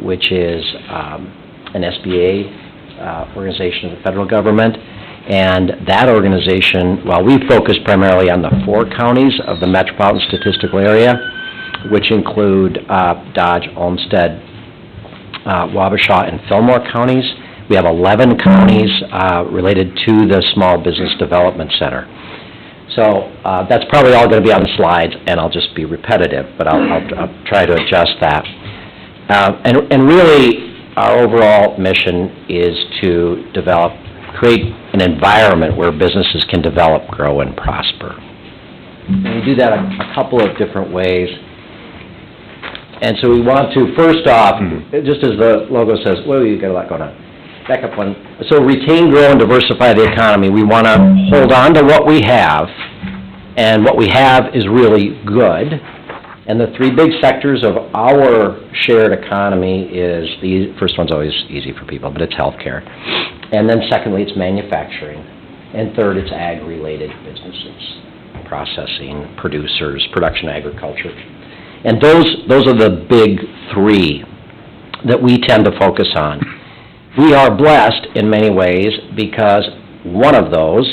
which is an SBA organization of the federal government. And that organization, while we focus primarily on the 4 counties of the metropolitan statistical area, which include Dodge, Olmsted, Wabasha, and Fillmore counties, we have 11 counties related to the Small Business Development Center. So that's probably all going to be on the slides, and I'll just be repetitive, but I'll try to adjust that. And really, our overall mission is to create an environment where businesses can develop, grow, and prosper. And we do that a couple of different ways. And so we want to, first off, just as the logo says, whoa, you've got a lot going on. Back up one. So retain, grow, and diversify the economy. We want to hold on to what we have, and what we have is really good. And the 3 big sectors of our shared economy is, the first one's always easy for people, but it's healthcare. And then secondly, it's manufacturing. And third, it's ag-related businesses, processing, producers, production agriculture. And those are the big 3 that we tend to focus on. We are blessed in many ways because one of those,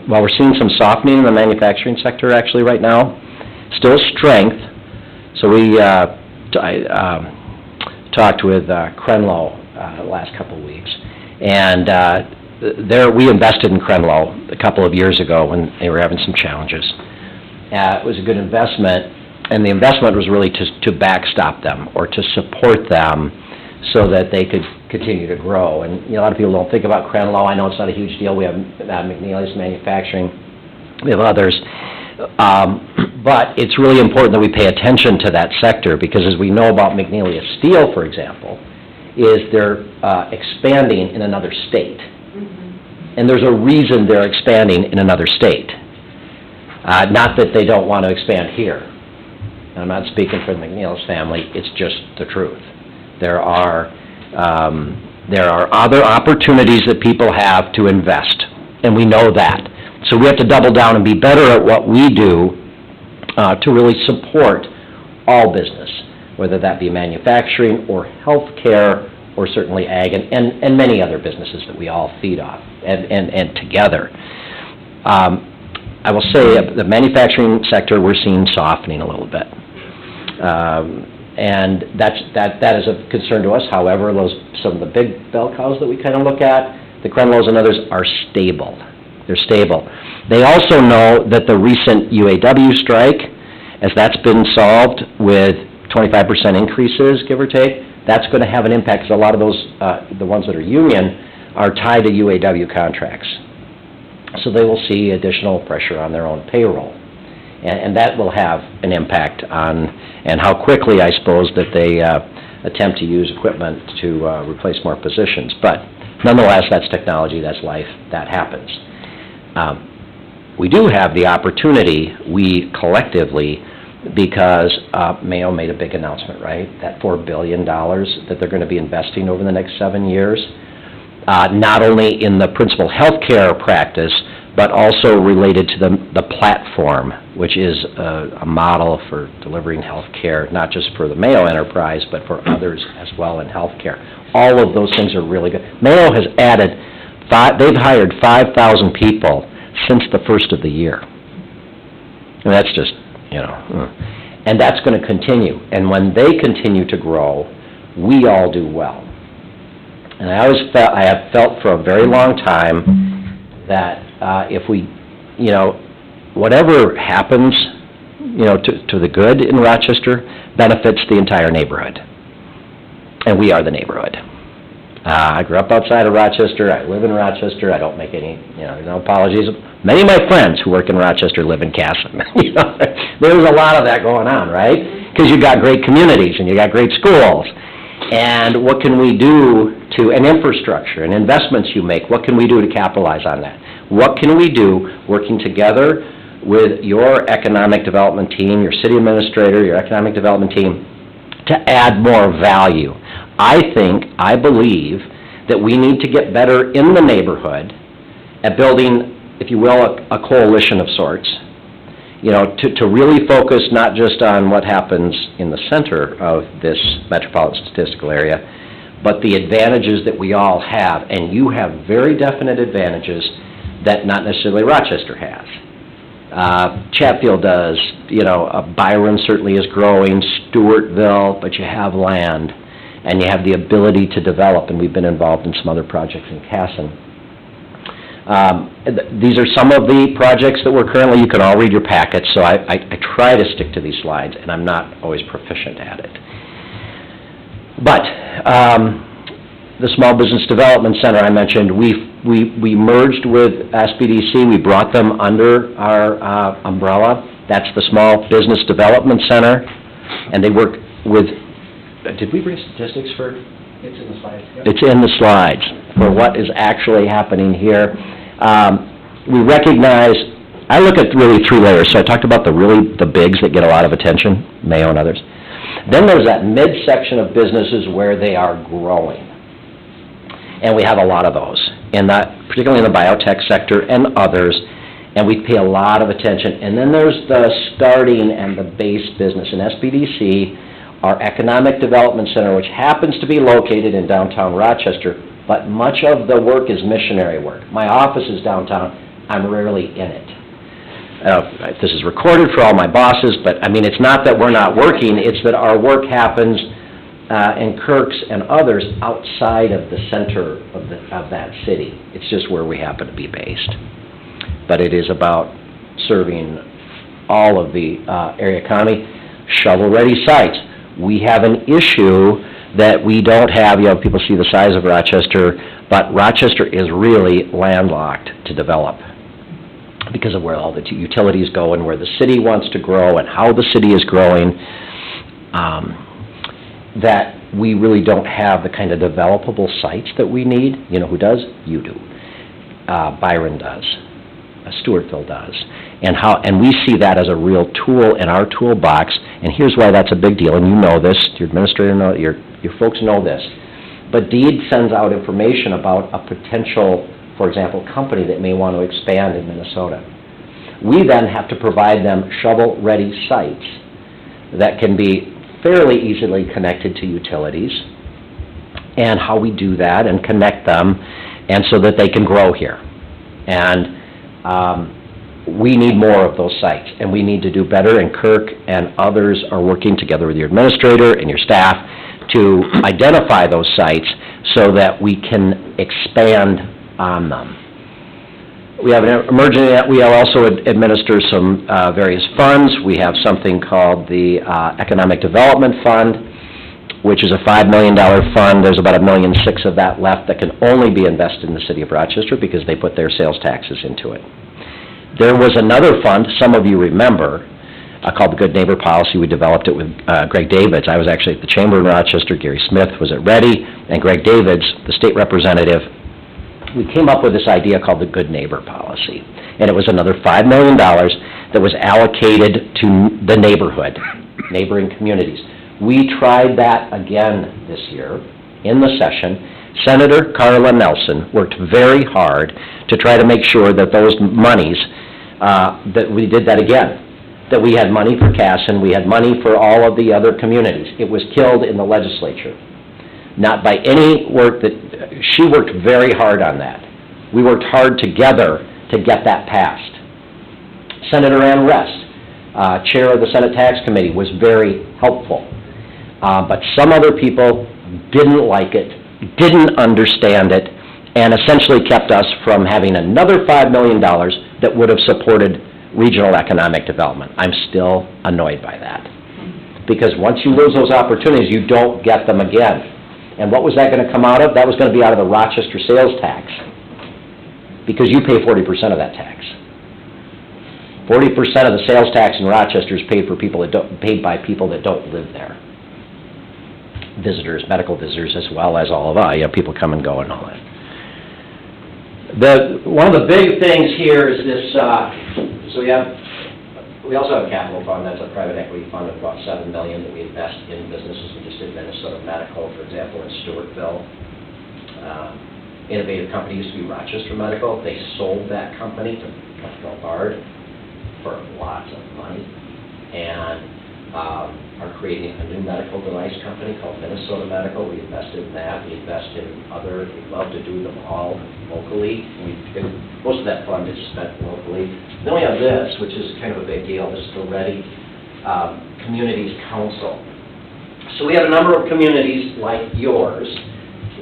while we're seeing some softening in the manufacturing sector actually right now, still strength. So we talked with Crenlo the last couple of weeks, and we invested in Crenlo a couple of years ago when they were having some challenges. It was a good investment, and the investment was really to backstop them or to support them so that they could continue to grow. And a lot of people don't think about Crenlo. I know it's not a huge deal. We have McNeely's Manufacturing. We have others. But it's really important that we pay attention to that sector because, as we know about McNeely Steel, for example, is they're expanding in another state. And there's a reason they're expanding in another state. Not that they don't want to expand here. I'm not speaking for the McNeely's family. It's just the truth. There are other opportunities that people have to invest, and we know that. So we have to double down and be better at what we do to really support all business, whether that be manufacturing or healthcare or certainly ag and many other businesses that we all feed off and together. I will say the manufacturing sector, we're seeing softening a little bit. And that is of concern to us. However, some of the big bell cows that we kind of look at, the Crenlos and others, are stable. They're stable. They also know that the recent UAW strike, as that's been solved with 25% increases, give or take, that's going to have an impact because a lot of those, the ones that are union, are tied to UAW contracts. So they will see additional pressure on their own payroll. And that will have an impact on, and how quickly, I suppose, that they attempt to use equipment to replace more positions. But nonetheless, that's technology, that's life, that happens. We do have the opportunity, we collectively, because Mayo made a big announcement, right? That $4 billion that they're going to be investing over the next 7 years, not only in the principal healthcare practice, but also related to the platform, which is a model for delivering health care, not just for the Mayo enterprise, but for others as well in health care. All of those things are really good. Mayo has added, they've hired 5,000 people since the first of the year. And that's just, and that's going to continue. And when they continue to grow, we all do well. And I have felt for a very long time that if we, whatever happens, to the good in Rochester benefits the entire neighborhood. And we are the neighborhood. I grew up outside of Rochester. I live in Rochester. I don't make any, no apologies. Many of my friends who work in Rochester live in Casson. There's a lot of that going on, right? Because you've got great communities and you got great schools. And what can we do and infrastructure and investments you make, what can we do to capitalize on that? What can we do working together with your economic development team, your city administrator, your economic development team, to add more value? I believe that we need to get better in the neighborhood at building, if you will, a coalition of sorts, to really focus not just on what happens in the center of this metropolitan statistical area, but the advantages that we all have. And you have very definite advantages that not necessarily Rochester has. Chatfield does, Byron certainly is growing, Stewartville, but you have land, and you have the ability to develop, and we've been involved in some other projects in Casson. These are some of the projects that we're currently, you can all read your packets, so I try to stick to these slides, and I'm not always proficient at it. But the Small Business Development Center I mentioned, we merged with SBDC. We brought them under our umbrella. That's the Small Business Development Center, and they work with, did we bring statistics for? It's in the slides. Yep. It's in the slides for what is actually happening here. We recognize, I look at really three layers. So I talked about the bigs that get a lot of attention, Mayo and others. Then there's that midsection of businesses where they are growing. And we have a lot of those, particularly in the biotech sector and others, and we pay a lot of attention. And then there's the starting and the base business. In SBDC, our Economic Development Center, which happens to be located in downtown Rochester, but much of the work is missionary work. My office is downtown. I'm rarely in it. This is recorded for all my bosses, but it's not that we're not working, it's that our work happens in Kirk's and others outside of the center of that city. It's just where we happen to be based. But it is about serving all of the area economy. Shovel-ready sites. We have an issue that we don't have. People see the size of Rochester, but Rochester is really landlocked to develop because of where all the utilities go and where the city wants to grow and how the city is growing, that we really don't have the kind of developable sites that we need. You know who does? You do. Byron does. Stewartville does. And we see that as a real tool in our toolbox, and here's why that's a big deal, and you know this, your administrator know, your folks know this, but DEED sends out information about a potential, for example, company that may want to expand in Minnesota. We then have to provide them shovel-ready sites that can be fairly easily connected to utilities, and how we do that and connect them, and so that they can grow here. And we need more of those sites, and we need to do better, and Kirk and others are working together with your administrator and your staff to identify those sites so that we can expand on them. We have an emerging, we also administer some various funds. We have something called the Economic Development Fund, which is a $5 million fund. There's about $1.6 million of that left that can only be invested in the city of Rochester because they put their sales taxes into it. There was another fund, some of you remember, called the Good Neighbor Policy. We developed it with Greg Davids. I was actually at the Chamber in Rochester. Gary Smith was at Ready, and Greg Davids, the state representative, we came up with this idea called the Good Neighbor Policy. And it was another $5 million that was allocated to the neighborhood, neighboring communities. We tried that again this year in the session. Senator Carla Nelson worked very hard to try to make sure that those monies, that we did that again, that we had money for Casson, we had money for all of the other communities. It was killed in the legislature. Not by any work that, she worked very hard on that. We worked hard together to get that passed. Senator Ann Rest, chair of the Senate Tax Committee, was very helpful. But some other people didn't like it, didn't understand it, and essentially kept us from having another $5 million that would have supported regional economic development. I'm still annoyed by that. Because once you lose those opportunities, you don't get them again. And what was that going to come out of? That was going to be out of the Rochester sales tax. Because you pay 40% of that tax. 40% of the sales tax in Rochester is paid by people that don't live there. Visitors, medical visitors, as well as all of us. You have people come and go and all that. One of the big things here is this, we also have a capital fund. That's a private equity fund of about $7 million that we invest in businesses. We just did Minnesota Medical, for example, in Stewartville. Innovative company used to be Rochester Medical. They sold that company to Bard. for lots of money, and are creating a new medical device company called Minnesota Medical. We invested in that. We invest in other. We love to do them all locally. Most of that fund is spent locally. Then we have this, which is kind of a big deal. This is the Ready Communities Council. So we have a number of communities like yours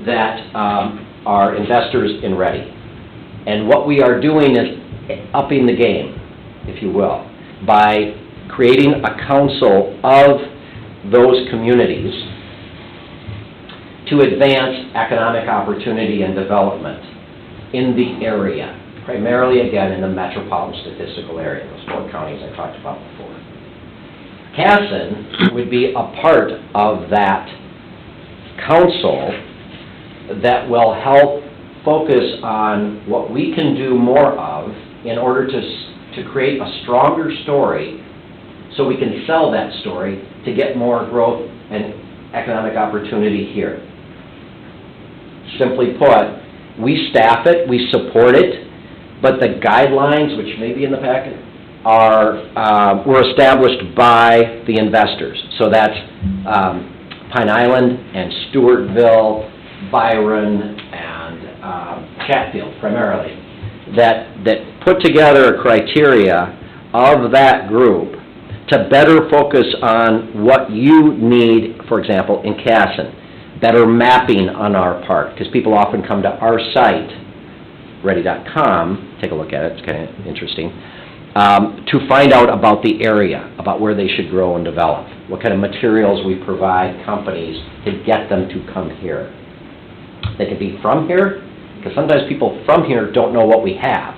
that are investors in Ready. And what we are doing is upping the game, if you will, by creating a council of those communities to advance economic opportunity and development in the area, primarily, again, in the metropolitan statistical area, those 4 counties I talked about before. Casson would be a part of that council that will help focus on what we can do more of in order to create a stronger story so we can sell that story to get more growth and economic opportunity here. Simply put, we staff it, we support it, but the guidelines, which may be in the packet, were established by the investors. So that's Pine Island and Stewartville, Byron, and Chatfield primarily, that put together a criteria of that group to better focus on what you need, for example, in Casson. Better mapping on our part, because people often come to our site, ready.com, take a look at it, it's kind of interesting, to find out about the area, about where they should grow and develop, what kind of materials we provide companies to get them to come here. They could be from here, because sometimes people from here don't know what we have.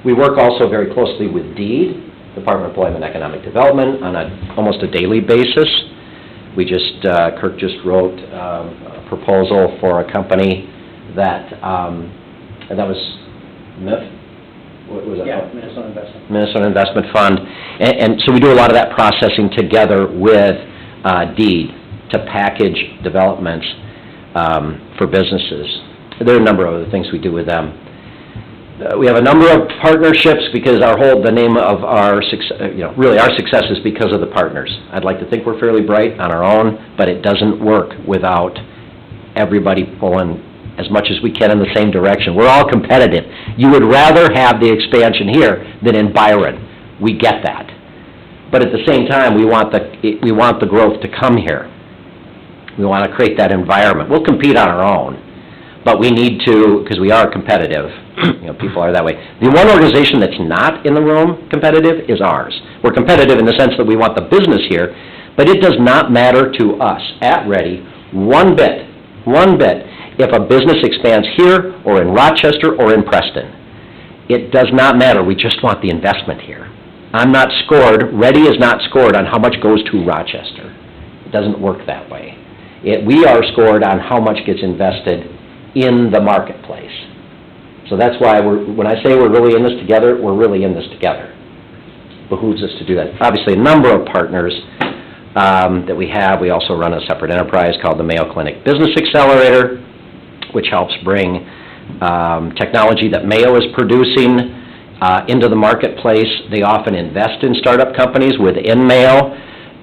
We work also very closely with DEED, Department of Employment and Economic Development, on almost a daily basis. We just, Kirk just wrote a proposal for a company that was MIF? What was that? Yeah, Minnesota Investment. Minnesota Investment Fund. And so we do a lot of that processing together with DEED to package developments for businesses. There are a number of other things we do with them. We have a number of partnerships because the name of our success, really our success is because of the partners. I'd like to think we're fairly bright on our own, but it doesn't work without everybody pulling as much as we can in the same direction. We're all competitive. You would rather have the expansion here than in Byron. We get that. But at the same time, we want the growth to come here. We want to create that environment. We'll compete on our own, but we need to, because we are competitive. People are that way. The one organization that's not in the room competitive is ours. We're competitive in the sense that we want the business here, but it does not matter to us at Ready one bit, if a business expands here or in Rochester or in Preston. It does not matter. We just want the investment here. I'm not scored, Ready is not scored on how much goes to Rochester. It doesn't work that way. We are scored on how much gets invested in the marketplace. So that's why when I say we're really in this together, we're really in this together. Behooves us to do that. Obviously, a number of partners that we have. We also run a separate enterprise called the Mayo Clinic Business Accelerator, which helps bring technology that Mayo is producing into the marketplace. They often invest in startup companies within Mayo,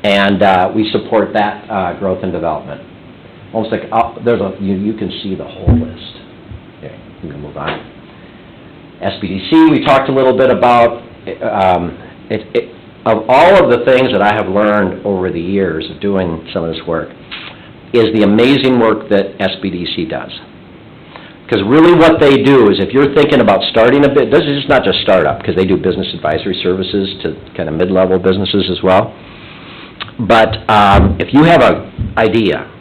and we support that growth and development. Almost like you can see the whole list. Okay, you can move on. SBDC, we talked a little bit about. Of all of the things that I have learned over the years of doing some of this work, is the amazing work that SBDC does. Because really what they do is, if you're thinking about starting a bit, this is not just startup, because they do business advisory services to kind of mid-level businesses as well. But if you have an idea,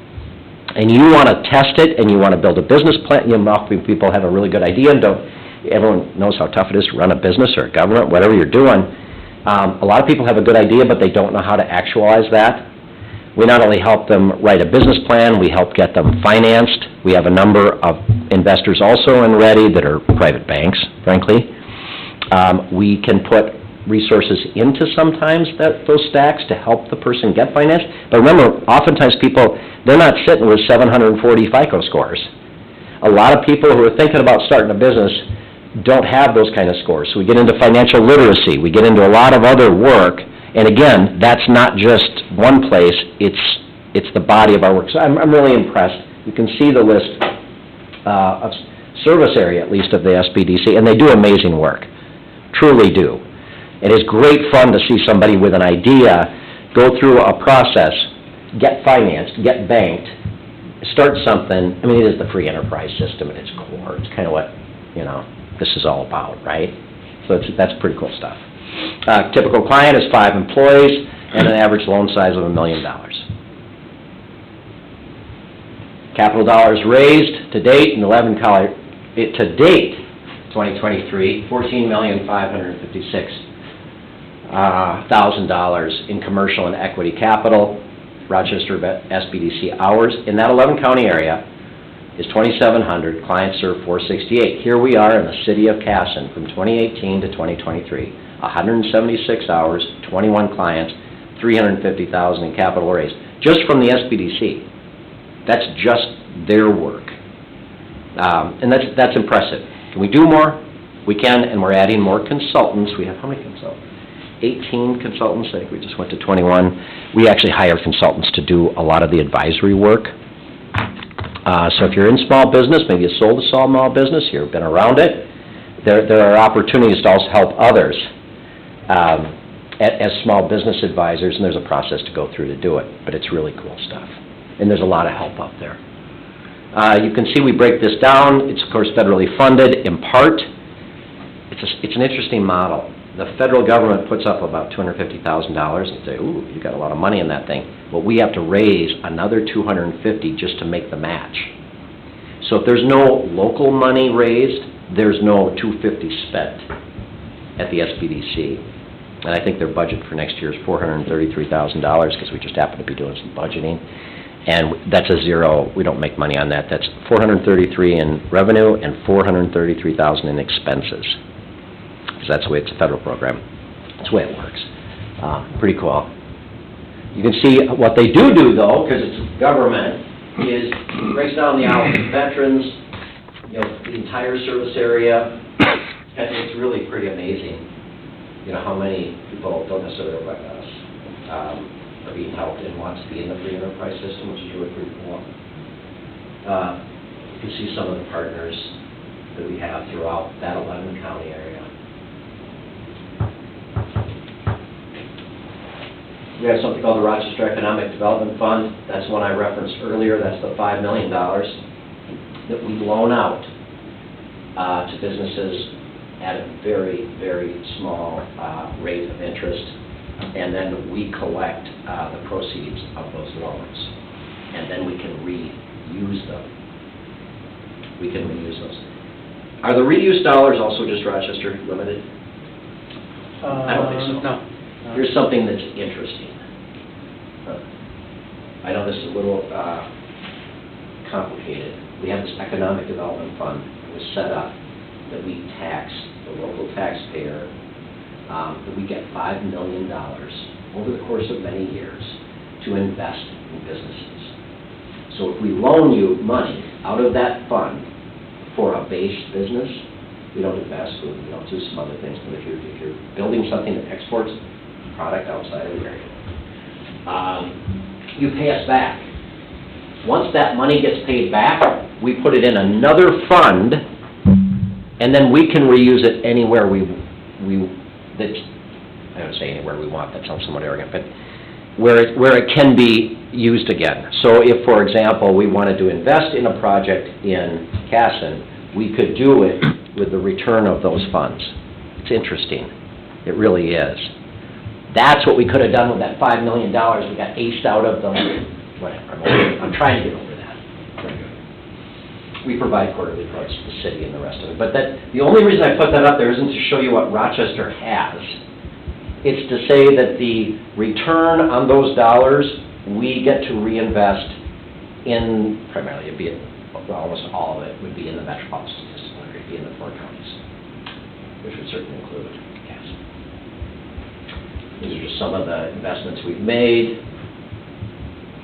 and you want to test it, and you want to build a business plan, people have a really good idea, and everyone knows how tough it is to run a business or a government, whatever you're doing. A lot of people have a good idea, but they don't know how to actualize that. We not only help them write a business plan, we help get them financed. We have a number of investors also in Ready that are private banks, frankly. We can put resources into sometimes those stacks to help the person get financed. But remember, oftentimes people, they're not sitting with 740 FICO scores. A lot of people who are thinking about starting a business don't have those kind of scores. So we get into financial literacy, we get into a lot of other work, and again, that's not just one place, it's the body of our work. So I'm really impressed. You can see the list of service area, at least, of the SBDC, and they do amazing work, truly do. It is great fun to see somebody with an idea go through a process, get financed, get banked, start something. I mean, it is the free enterprise system at its core. It's kind of what, this is all about, right? So that's pretty cool stuff. Typical client is 5 employees and an average loan size of $1 million. Capital dollars raised to date in 2023, $14,556,000 in commercial and equity capital. Rochester SBDC hours in that 11-county area is 2,700. Clients serve 468. Here we are in the city of Casson from 2018 to 2023. 176 hours, 21 clients, $350,000 in capital raised. Just from the SBDC. That's just their work. And that's impressive. Can we do more? We can, and we're adding more consultants. We have how many consultants? 18 consultants. I think we just went to 21. We actually hire consultants to do a lot of the advisory work. So if you're in small business, maybe you sold a small business, you've been around it, there are opportunities to also help others as small business advisors, and there's a process to go through to do it, but it's really cool stuff. And there's a lot of help out there. You can see we break this down. It's, of course, federally funded in part. It's an interesting model. The federal government puts up about $250,000 and say, ooh, you got a lot of money in that thing. Well, we have to raise another $250 just to make the match. So if there's no local money raised, there's no $250 spent at the SBDC. And I think their budget for next year is $433,000 because we just happen to be doing some budgeting. And that's a zero. We don't make money on that. That's $433,000 in revenue and $433,000 in expenses. Because that's the way it's a federal program. That's the way it works. Pretty cool. You can see what they do though, because it's government, is it breaks down the hours of veterans, the entire service area. And it's really pretty amazing, how many people don't necessarily look like us are being helped and want to be in the free enterprise system, which is really pretty cool. You can see some of the partners that we have throughout that 11-county area. We have something called the Rochester Economic Development Fund. That's one I referenced earlier. That's the $5 million that we loan out to businesses at a very, very small rate of interest. And then we collect the proceeds of those loans. And then we can reuse them. We can reuse those. Are the reuse dollars also just Rochester limited? I don't think so. No. Here's something that's interesting. I know this is a little complicated. We have this economic development fund that was set up that we tax the local taxpayer, that we get $5 million over the course of many years to invest in businesses. So if we loan you money out of that fund for a base business, we don't do fast food, we don't do some other things, but if you're building something that exports product outside of the area, you pay us back. Once that money gets paid back, we put it in another fund, and then we can reuse it anywhere I don't say anywhere we want, that sounds somewhat arrogant, but where it can be used again. So if, for example, we wanted to invest in a project in Casson, we could do it with the return of those funds. It's interesting. It really is. That's what we could have done with that $5 million. We got aced out of them. Whatever. I'm trying to get over that. We provide quarterly reports to the city and the rest of it. But the only reason I put that up there isn't to show you what Rochester has. It's to say that the return on those dollars we get to reinvest in, primarily it'd be almost all of it would be in the metropolitan statistical area, it'd be in the 4 counties, which would certainly include Casson. These are just some of the investments we've made.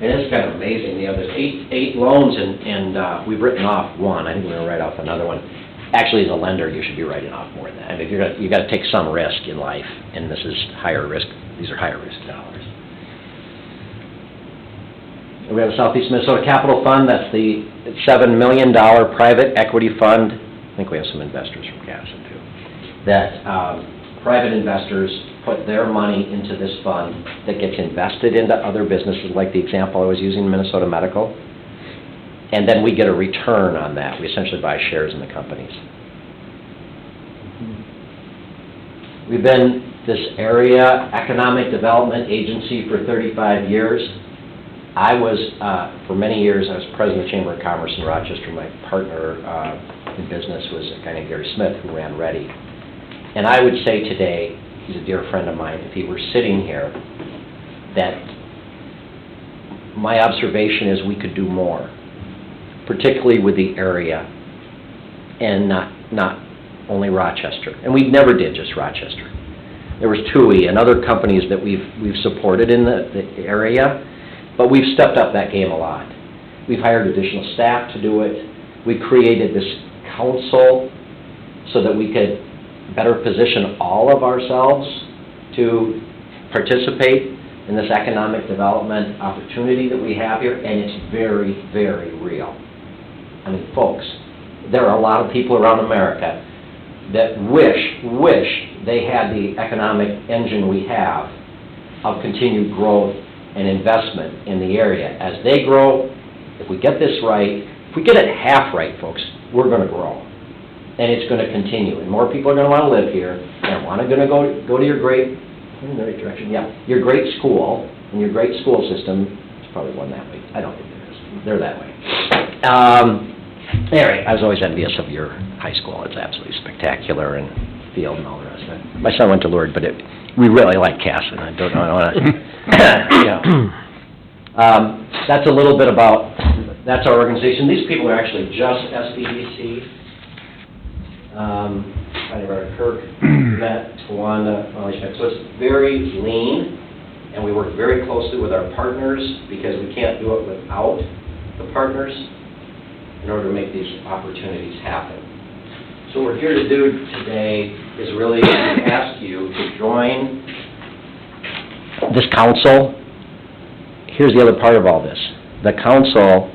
And it's kind of amazing. There's eight loans, and we've written off one. I think we're going to write off another one. Actually, as a lender, you should be writing off more than that. I mean, you got to take some risk in life, and this is higher risk. These are higher risk dollars. We have a Southeast Minnesota Capital Fund. That's the $7 million private equity fund. I think we have some investors from CASA too. That private investors put their money into this fund that gets invested into other businesses, like the example I was using, Minnesota Medical. And then we get a return on that. We essentially buy shares in the companies. We've been this area economic development agency for 35 years. I was, for many years, I was president of the Chamber of Commerce in Rochester. My partner in business was a guy named Gary Smith, who ran Ready. And I would say today, he's a dear friend of mine, if he were sitting here, that my observation is we could do more, particularly with the area, and not only Rochester. And we never did just Rochester. There was TUI and other companies that we've supported in the area, but we've stepped up that game a lot. We've hired additional staff to do it. We created this council so that we could better position all of ourselves to participate in this economic development opportunity that we have here, and it's very, very real. I mean, folks, there are a lot of people around America that wish they had the economic engine we have of continued growth and investment in the area. As they grow, if we get this right, if we get it half right, folks, we're going to grow. And it's going to continue. And more people are going to want to live here, and want to go to your great, in the right direction, yeah, your great school, and your great school system. There's probably one that way. I don't think there is. They're that way. Anyway, I was always envious of your high school. It's absolutely spectacular, and field and all the rest of it. My son went to Lourdes, but we really like Casson. I don't want to, that's a little bit about, that's our organization. These people are actually just SBDC. Kirk, Matt, Tawanda, so it's very lean, and we work very closely with our partners because we can't do it without the partners in order to make these opportunities happen. So what we're here to do today is really to ask you to join this council. Here's the other part of all this. The council,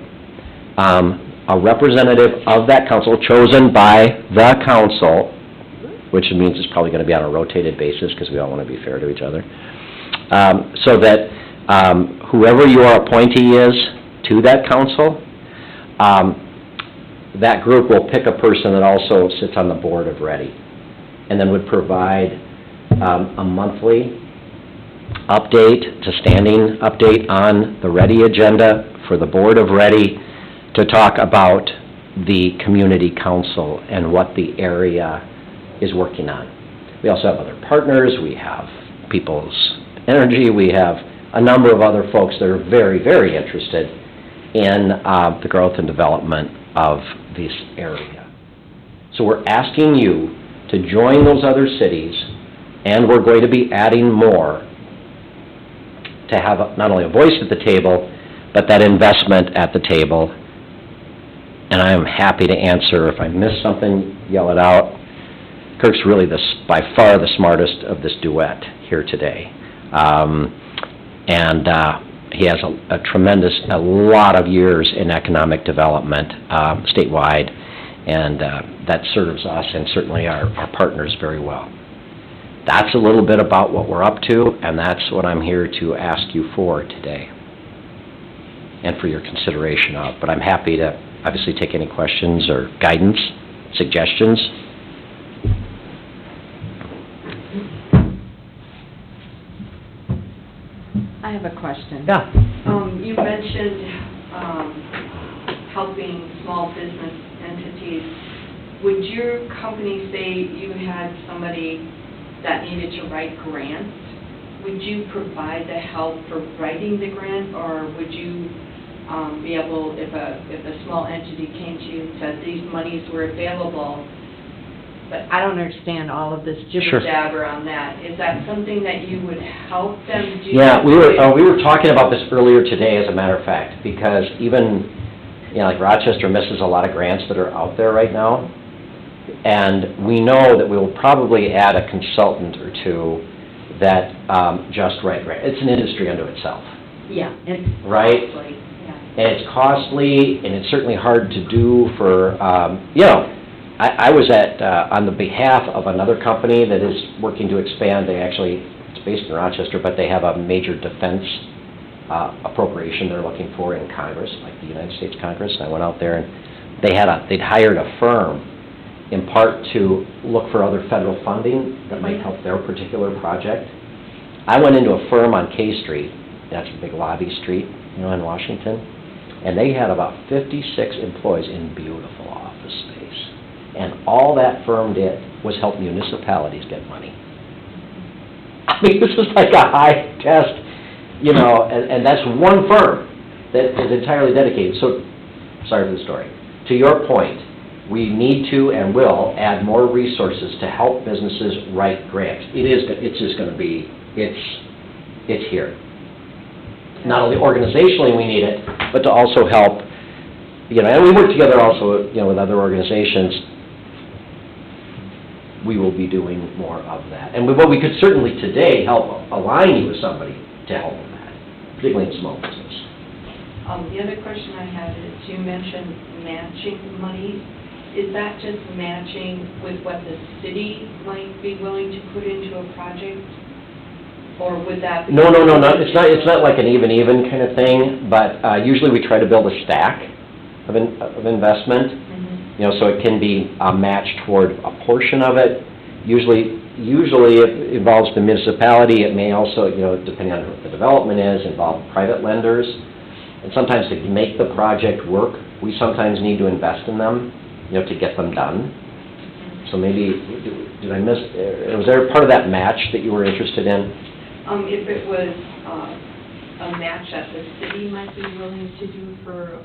a representative of that council chosen by the council, which means it's probably going to be on a rotated basis because we all want to be fair to each other, so that whoever your appointee is to that council, that group will pick a person that also sits on the board of Ready, and then would provide a monthly update, to standing update on the Ready agenda for the board of Ready to talk about the community council and what the area is working on. We also have other partners. We have People's Energy. We have a number of other folks that are very, very interested in the growth and development of this area. So we're asking you to join those other cities, and we're going to be adding more to have not only a voice at the table, but that investment at the table. And I am happy to answer. If I miss something, yell it out. Kirk's really by far the smartest of this duet here today. He has a lot of years in economic development statewide, and that serves us and certainly our partners very well. That's a little bit about what we're up to, and that's what I'm here to ask you for today and for your consideration of. But I'm happy to obviously take any questions or guidance, suggestions. I have a question. Yeah. You mentioned helping small business entities. Would your company say you had somebody that needed to write grants? Would you provide the help for writing the grant, or would you be able, if a small entity came to you and said these monies were available, but I don't understand all of this jibber-jabber on that. Is that something that you would help them do? Yeah, we were talking about this earlier today, as a matter of fact, because even, like Rochester misses a lot of grants that are out there right now. And we know that we will probably add a consultant or two that just write grants. It's an industry unto itself. Yeah, it's Right? costly, yeah. And it's costly, and it's certainly hard to do for, I was on the behalf of another company that is working to expand. It's based in Rochester, but they have a major defense appropriation they're looking for in Congress, like the United States Congress. And I went out there, and they'd hired a firm in part to look for other federal funding that might help their particular project. I went into a firm on K Street, that's a big lobby street, in Washington, and they had about 56 employees in beautiful office space. And all that firm did was help municipalities get money. I mean, this was like a high test, and that's one firm that is entirely dedicated. So, sorry for the story. To your point, we need to and will add more resources to help businesses write grants. It's just going to be, it's here. Not only organizationally we need it, but to also help, and we work together also, with other organizations. We will be doing more of that. And we could certainly today help align you with somebody to help with that, particularly in small business. The other question I had is, you mentioned matching money. Is that just matching with what the city might be willing to put into a project? Or would that be... No, it's not like an even kind of thing, but usually we try to build a stack of investment, so it can be matched toward a portion of it. Usually it involves the municipality. It may also, depending on what the development is, involve private lenders. And sometimes to make the project work, we sometimes need to invest in them, to get them done. So maybe, did I miss, was there part of that match that you were interested in? If it was a match that the city might be willing to do for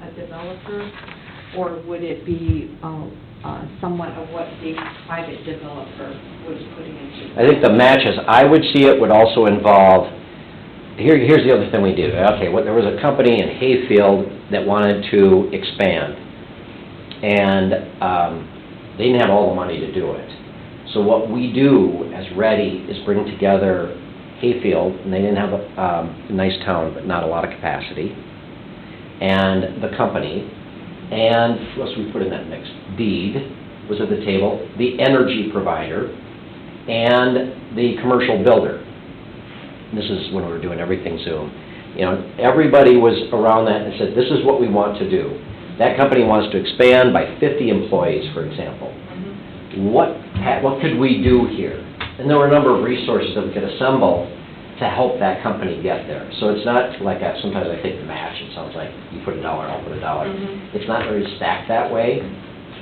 a developer, or would it be somewhat of what the private developer was putting into? I think the match, as I would see it, would also involve, here's the other thing we do. Okay, there was a company in Hayfield that wanted to expand, and they didn't have all the money to do it. So what we do as Ready is bring together Hayfield, and they didn't have a nice town, but not a lot of capacity, and the company, and what else we put in that mix? Deed was at the table, the energy provider, and the commercial builder. This is when we were doing everything Zoom. Everybody was around that and said, this is what we want to do. That company wants to expand by 50 employees, for example. What could we do here? And there were a number of resources that we could assemble to help that company get there. So it's not like sometimes I think the match, it sounds like you put $1, I'll put $1. It's not very stacked that way,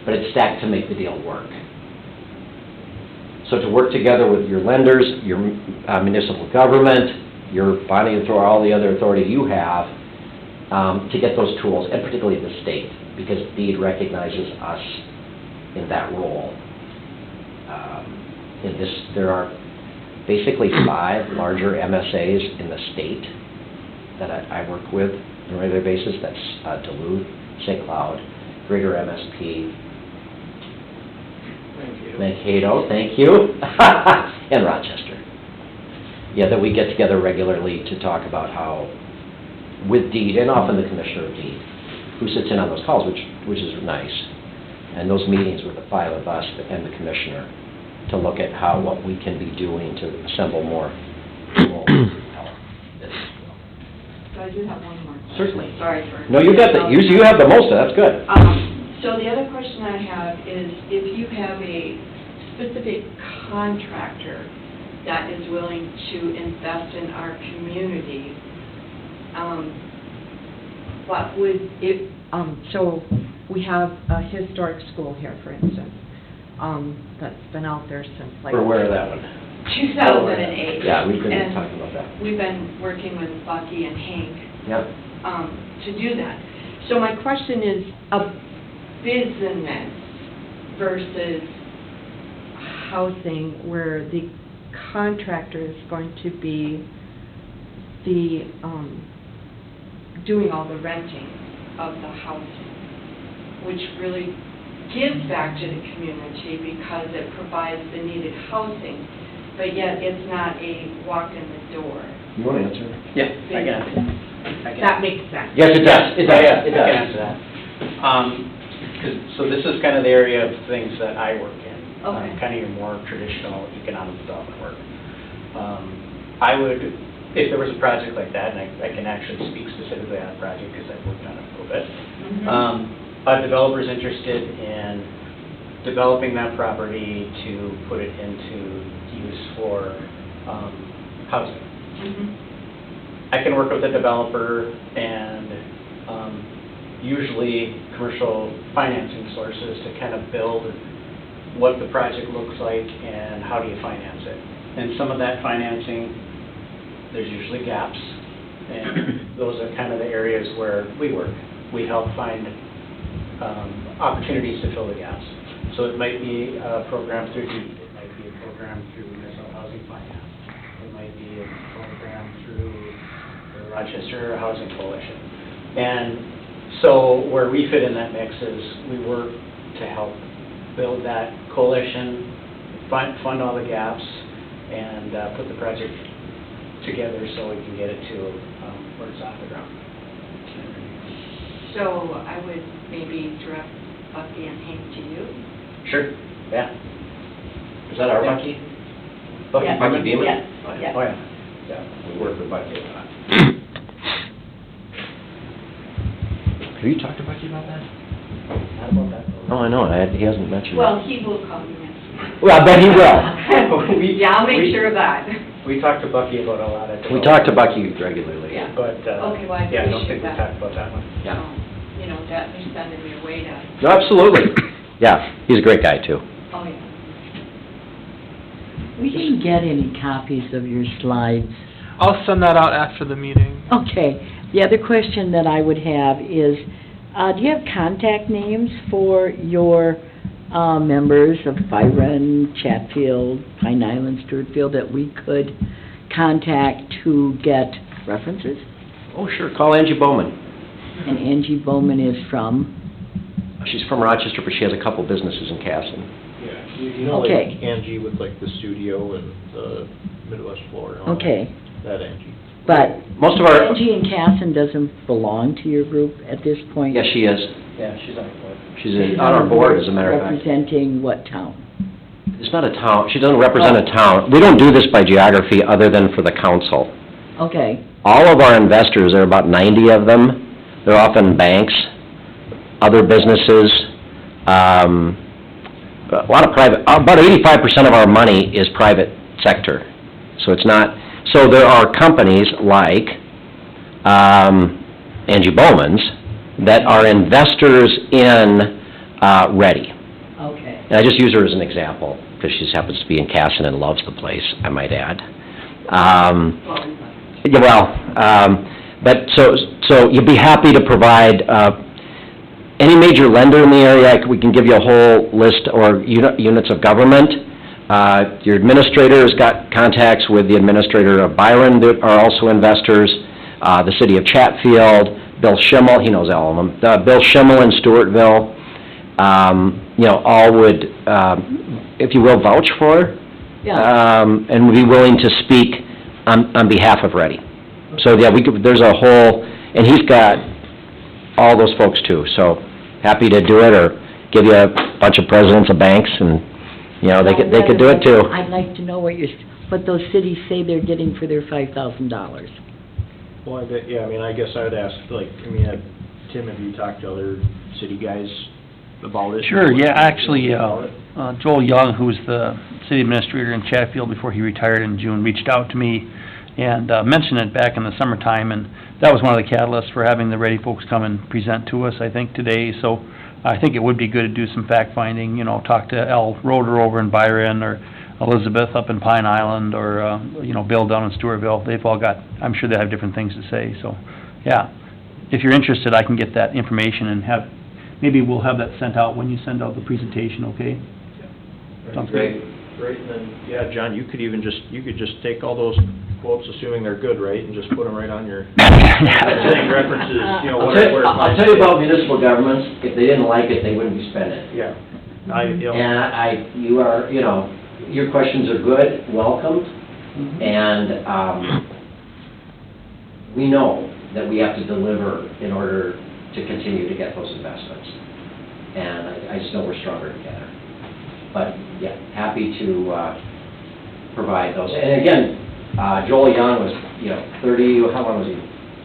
but it's stacked to make the deal work. So to work together with your lenders, your municipal government, your body through all the other authority you have, to get those tools, and particularly the state, because DEED recognizes us in that role. There are basically 5 larger MSAs in the state that I work with on a regular basis. That's Duluth, St. Cloud, Greater MSP, Mankato, thank you, and Rochester. Yeah, that we get together regularly to talk about how, with DEED, and often the commissioner of DEED, who sits in on those calls, which is nice, and those meetings with the 5 of us and the commissioner, to look at what we can be doing to assemble more people. So I do have one more question. Certainly. Sorry for... No, you got that. You have the most of it. That's good. So the other question I have is, if you have a specific contractor that is willing to invest in our community, what would it... So we have a historic school here, for instance, that's been out there since like... We're aware of that one. 2008. Yeah, we've been talking about that. We've been working with Bucky and Hank to do that. So my question is, a business versus housing where the contractor is going to be doing all the renting of the housing, which really gives back to the community because it provides the needed housing, but yet it's not a walk in the door. You want to answer? Yeah, I can answer that. That makes sense. Yes, it does. It does. Yeah, It I can does. answer that. So this is kind of the area of things that I work in. Okay. Kind of your more traditional economic development work. I would, if there was a project like that, and I can actually speak specifically on a project because I've worked on it a little bit. A developer's interested in developing that property to put it into use for housing. I can work with the developer and usually commercial financing sources to kind of build what the project looks like and how do you finance it. And some of that financing, there's usually gaps, and those are kind of the areas where we work. We help find opportunities to fill the gaps. So it might be a program through DEED, it might be a program through Municipal Housing Finance, it might be a program through the Rochester Housing Coalition. And so where we fit in that mix is we work to help build that coalition, fund all the gaps, and put the project together so we can get it to where it's off the ground. So I would maybe direct Bucky and Hank to you. Sure, yeah. Is that our Bucky? Yes. Bucky Beeman? Yes. Oh, Yes. Oh, yeah. Yeah, we work with Bucky a lot. Have you talked to Bucky about that? Not about that. Oh, I know, he hasn't mentioned it. Well, he will call you next week. Well, I bet he will. Yeah, I'll make sure of that. We talked to Bucky about a lot of. We talk to Bucky regularly. Yeah. But, Okay, well, I yeah, I don't appreciate think we that. talked about that one. Yeah. You know, that you're sending me away to, No, absolutely. Yeah, he's a great guy, too. oh, yeah. We didn't get any copies of your slides. I'll send that out after the meeting. Okay, the other question that I would have is, do you have contact names for your members of Byron, Chatfield, Pine Island, Stewartfield, that we could contact to get references? Oh, sure, call Angie Bowman. And Angie Bowman is from? She's from Rochester, but she has a couple businesses in Casson. Yeah, you know, Okay. like Angie with like the studio and the Midwest floor and all that. Okay, That Angie. but Most of our, Angie in Casson doesn't belong to your group at this point? yes, she is. Yeah, she's on the board. She's on our board, as a matter of fact. Representing what town? It's not a town, she doesn't represent a town. We don't do this by geography other than for the council. Okay, All of our investors, there are about 90 of them, they're often banks, other businesses, a lot of private, about 85% of our money is private sector. So it's not, so there are companies like Angie Bowman's that are investors in Ready. okay. And I just use her as an example, because she just happens to be in Casson and loves the place, I might add. Yeah, well, but so you'd be happy to provide, any major lender in the area, we can give you a whole list, or units of government. Your administrator has got contacts with the administrator of Byron that are also investors, the city of Chatfield, Bill Schimmel, he knows all of them, Bill Schimmel in Stewartville, all would, if you will, vouch for her. Yeah. And would be willing to speak on behalf of Ready. So, yeah, there's a whole, and he's got all those folks too, so happy to do it, or give you a bunch of presidents of banks, and, they could do it too. I'd like to know what those cities say they're getting for their $5,000. Well, I guess I would ask, Tim, have you talked to other city guys about it? Sure, yeah, actually, Joel Young, who was the city administrator in Chatfield before he retired in June, reached out to me and mentioned it back in the summertime, and that was one of the catalysts for having the Ready folks come and present to us, I think, today. So I think it would be good to do some fact-finding, talk to Al Roeder over in Byron, or Elizabeth up in Pine Island, or, Bill down in Stewartville. They've all got, I'm sure they have different things to say, so, yeah. If you're interested, I can get that information and maybe we'll have that sent out when you send out the presentation, okay? Sounds Great, and then, John, you could just take all those quotes, assuming they're good, right, and just put them right on your thing, references, you know, whatever. I'll tell you about municipal governments, if they didn't like it, they wouldn't be spending it. Yeah. And you are, you know, your questions are good, welcomed, and, we know that we have to deliver in order to continue to get those investments. And I just know we're stronger together. But, yeah, happy to, provide those. And again, Joel Young was, you know, how long was he?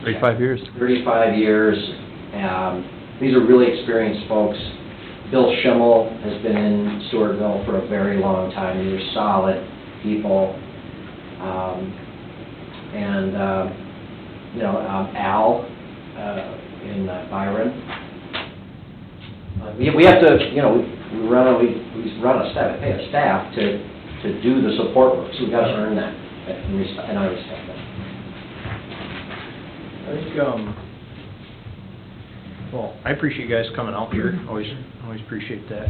35 years. 35 years. These are really experienced folks. Bill Schimmel has been in Stewartville for a very long time. These are solid people. Al in Byron. We have to, you know, we run a staff, pay a staff to do the support work, so we've got to earn that, and I respect that. I think, well, I appreciate you guys coming out here, always appreciate that.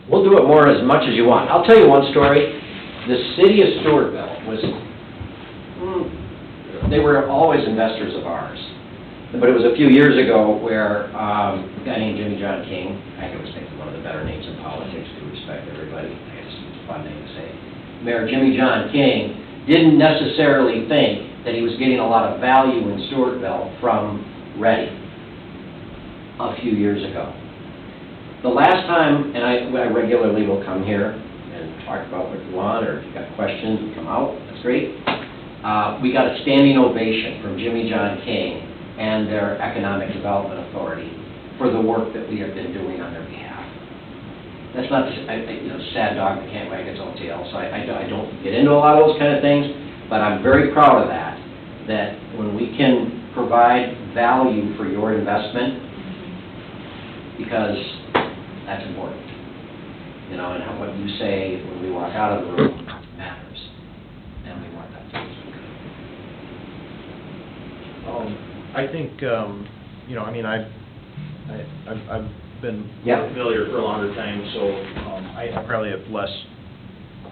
We'll do it more as much as you want. I'll tell you one story. The city of Stewartville was, they were always investors of ours. But it was a few years ago where a guy named Jimmy John King, I always think one of the better names in politics to respect everybody, I guess it's a fun name to say. Mayor Jimmy John King didn't necessarily think that he was getting a lot of value in Stewartville from Ready a few years ago. The last time, and I regularly will come here and talk about what you want, or if you've got questions, you come out, that's great. We got a standing ovation from Jimmy John King and their Economic Development Authority for the work that we have been doing on their behalf. That's not, sad dog that can't wag its own tail, so I don't get into a lot of those kind of things, but I'm very proud of that when we can provide value for your investment, because that's important. You know, and what you say when we walk out of the room matters, and we want that to be. I think, I've been familiar for a longer time, so I probably have less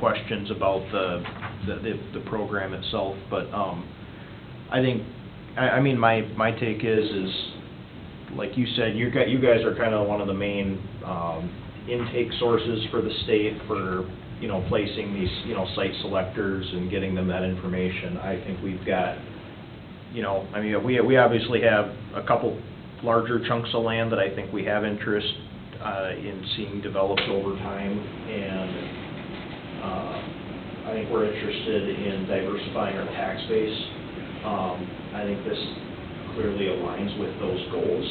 questions about the program itself, but I think, my take is like you said, you guys are kind of one of the main intake sources for the state for, placing these, site selectors and getting them that information. I think we've got, we obviously have a couple larger chunks of land that I think we have interest in seeing developed over time, and I think we're interested in diversifying our tax base. I think this clearly aligns with those goals.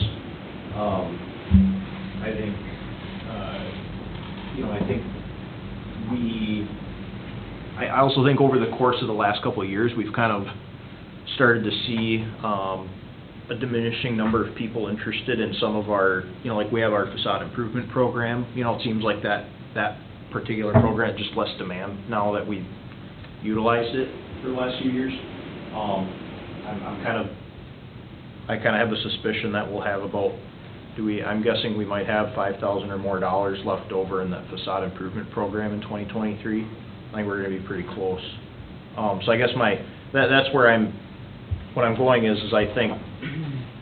I also think over the course of the last couple of years, we've kind of started to see a diminishing number of people interested in some of our, like we have our facade improvement program. It seems like that particular program has just less demand now that we've utilized it for the last few years. I kind of have the suspicion that we'll have about, I'm guessing we might have $5,000 or more left over in that facade improvement program in 2023. I think we're going to be pretty close. So I guess that's where what I'm going is I think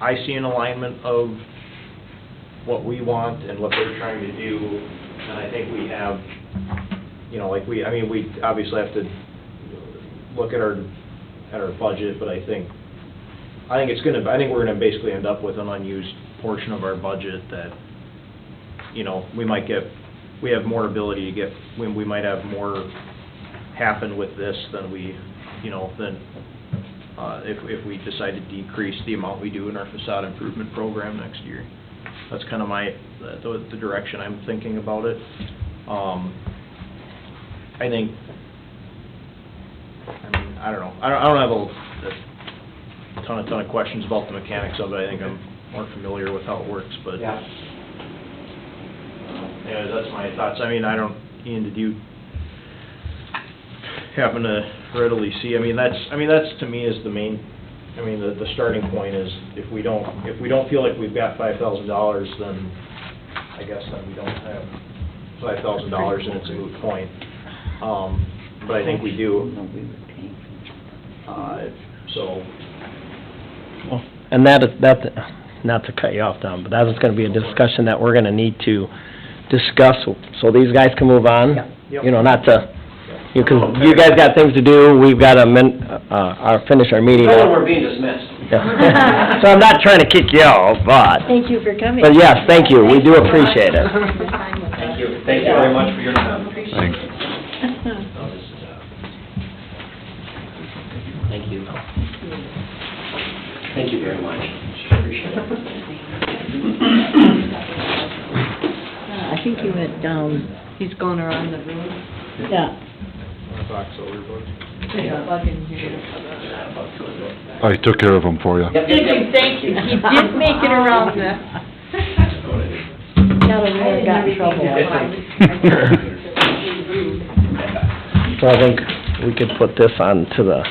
I see an alignment of what we want and what they're trying to do, and I think we have, we obviously have to look at our budget, but I think we're gonna basically end up with an unused portion of our budget that, we have more ability to get, we might have more happen with this than if we decide to decrease the amount we do in our facade improvement program next year. That's kind of the direction I'm thinking about it. I don't know. I don't have a ton of questions about the mechanics of it. I think I'm more familiar with how it works, but anyways, that's my thoughts. Ian, did you happen to readily see? That's to me is the main. The starting point is if we don't feel like we've got $5,000, then I guess then we don't have $5,000 and it's a moot point. But I think we do. So, And that, not to cut you off, Tom, but that is gonna be a discussion that we're gonna need to discuss, so these guys can move on. You know, not to, because you guys got things to do, we've got to finish our meeting. Tell them we're being dismissed. Yeah. So I'm not trying to kick you off, but, Thank you for coming. but yes, thank you, we do appreciate it. Thank you. Thank you very much for your time. Thanks. Thank you. Thank you very much. Appreciate it. I think he went down, He's going around the room. yeah. I took care of them for you. Thank you. He did make it around the... Got in trouble. So I think we could put this on to the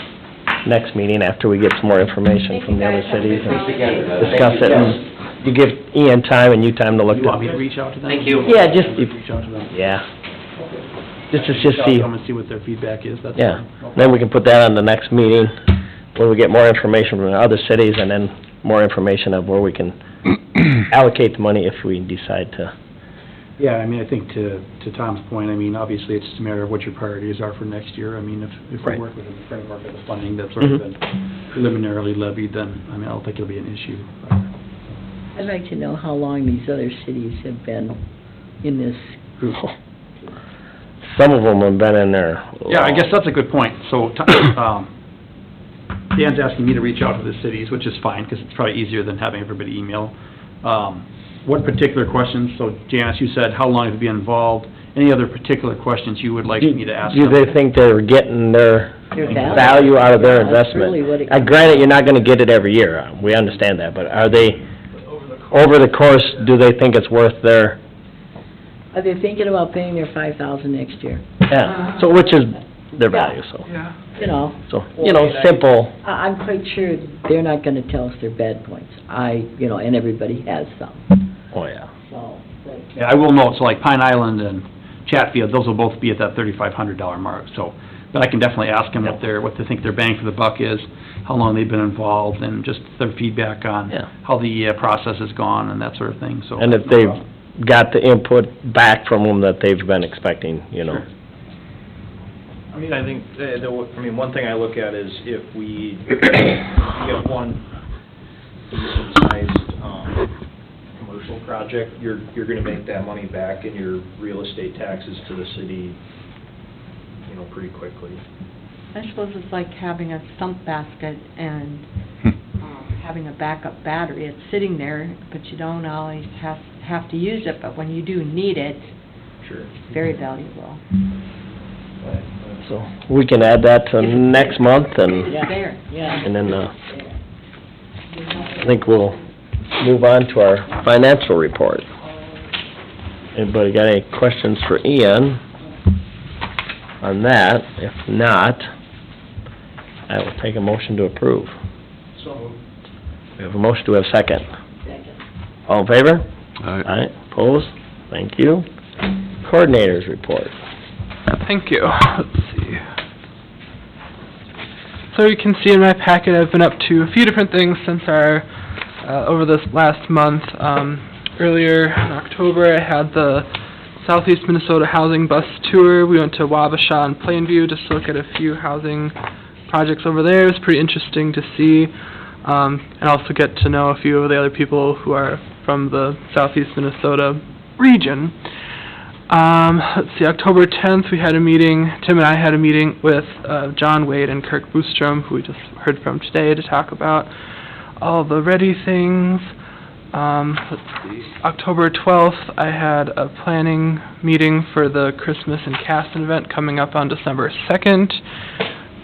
next meeting after we get some more information from the other cities and discuss it, and you give Ian time and you time to look You want me at to reach out to them? Thank you. Yeah, just, Reach out to them? yeah. Just to Reach out see, to them and see what their feedback is, that's yeah. fine. Then we can put that on the next meeting, when we get more information from the other cities, and then more information of where we can allocate the money if we decide to. Yeah, I mean, I think to Tom's point, I mean, obviously, it's just a matter of what your priorities are for next year. I mean, if we Right. work within the framework of the funding that's already been preliminarily levied, then, I mean, I don't think it'll be an issue. I'd like to know how long these other cities have been in this group. Some of them have been in there. Yeah, I guess that's a good point. So, Dan's asking me to reach out to the cities, which is fine, because it's probably easier than having everybody email. What particular questions, so Janice, you said, how long have you been involved? Any other particular questions you would like me to ask Do them? they think they're getting their Their value. value out of their Yeah, that's investment? really what it- Granted, you're not gonna get it every year, we understand that, but are they, over the course, do they think it's worth their, Are they thinking about paying their $5,000 next year? yeah, so which is their value, so, Yeah. You know, simple, I'm quite sure they're not gonna tell us their bad points. And everybody has some, oh, yeah. so. Yeah, I will note, so like Pine Island and Chatfield, those will both be at that $3,500 mark, so, but I can definitely ask them what they think their bang for the buck is, how long they've been involved, and just their feedback on Yeah. how the process has gone and that sort of thing, so. And if they've got the input back from them that they've been expecting, Sure. I mean, I think, one thing I look at is if we get one decent-sized, commercial project, you're gonna make that money back in your real estate taxes to the city, pretty quickly. I suppose it's like having a sump basket and having a backup battery. It's sitting there, but you don't always have to use it, but when you do need it, Sure. it's very valuable. so we can add that to next month, and, Yeah. There. Yeah. and then, I think we'll move on to our financial report. Anybody got any questions for Ian on that? If not, I will take a motion to approve. We have a motion, do we have a second? All in favor? Aye, opposed? Thank you. Coordinators report. Thank you. Let's see. So you can see in my packet, I've been up to a few different things since over this last month. Earlier in October, I had the Southeast Minnesota Housing Bus Tour. We went to Wabasha and Plainview just to look at a few housing projects over there. It was pretty interesting to see, and also get to know a few of the other people who are from the Southeast Minnesota region. Let's see, October 10th, we had a meeting, Tim and I had a meeting with John Wade and Kirk Boostrom, who we just heard from today, to talk about all the ready things. Let's see, October 12th, I had a planning meeting for the Christmas and Caston event coming up on December 2nd.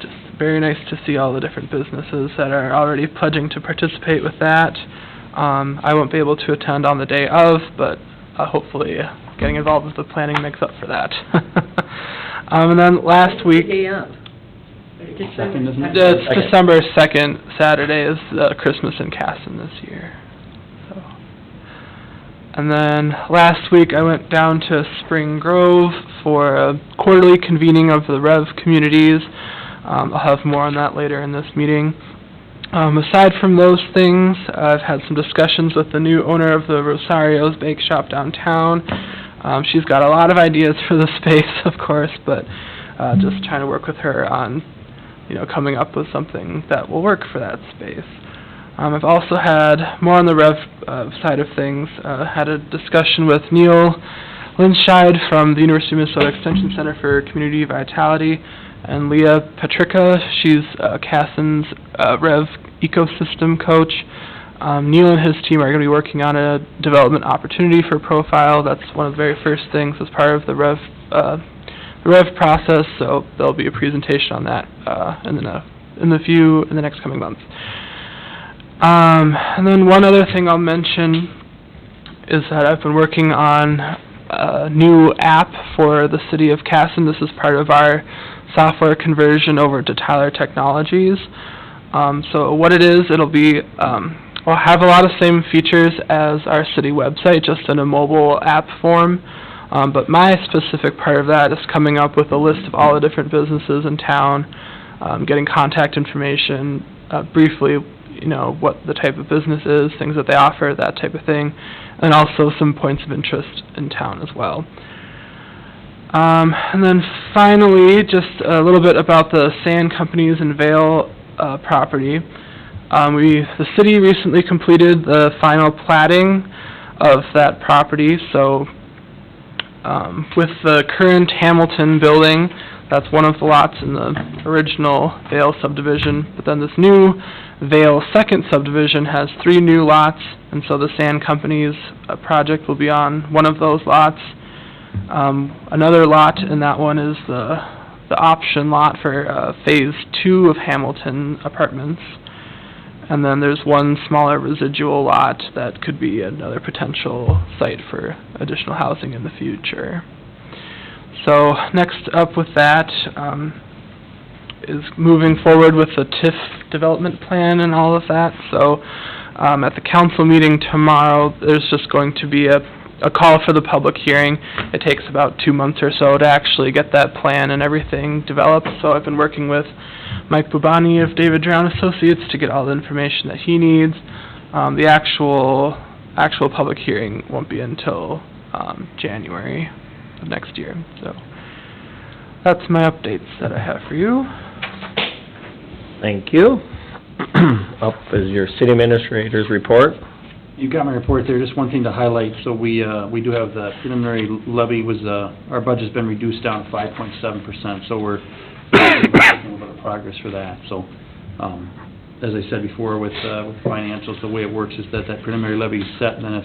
Just very nice to see all the different businesses that are already pledging to participate with that. I won't be able to attend on the day of, but hopefully getting involved with the planning makes up for that. And then last week, Day up. Second, isn't it? it's December 2nd, Saturday is Christmas in Caston this year. So. And then last week I went down to Spring Grove for a quarterly convening of the Rev communities. I'll have more on that later in this meeting. Aside from those things, I've had some discussions with the new owner of the Rosario's Bake Shop downtown. She's got a lot of ideas for the space, of course, but just trying to work with her on, coming up with something that will work for that space. I've also had, more on the rev side of things, had a discussion with Neil Linscheid from the University of Minnesota Extension Center for Community Vitality, and Leah Petrica. She's Cassin's Rev ecosystem coach. Neil and his team are going to be working on a development opportunity for Profile. That's one of the very first things as part of the Rev process, so there'll be a presentation on that in the next coming months. And then one other thing I'll mention is that I've been working on a new app for the city of Cassin. This is part of our software conversion over to Tyler Technologies. So what it is, it'll be, will have a lot of same features as our city website, just in a mobile app form. But my specific part of that is coming up with a list of all the different businesses in town, getting contact information, briefly, what the type of business is, things that they offer, that type of thing, and also some points of interest in town as well. And then finally, just a little bit about the sand companies in Vale property. The city recently completed the final platting of that property, so with the current Hamilton building, that's one of the lots in the original Vale subdivision, but then this new Vale second subdivision has 3 new lots, and so the sand company's project will be on one of those lots. Another lot in that one is the option lot for phase 2 of Hamilton Apartments. And then there's one smaller residual lot that could be another potential site for additional housing in the future. So next up with that is moving forward with the TIF development plan and all of that. So at the council meeting tomorrow, there's just going to be a call for the public hearing. It takes about 2 months or so to actually get that plan and everything developed. So I've been working with Mike Bubani of David Drown Associates to get all the information that he needs. The actual public hearing won't be until January of next year. So that's my updates that I have for you. Thank you. Up is your city administrator's report. You got my report there. Just one thing to highlight. So we do have the preliminary levy was, our budget's been reduced down to 5.7%, so we're making a little bit of progress for that. So, as I said before with financials, the way it works is that preliminary levy is set, and then if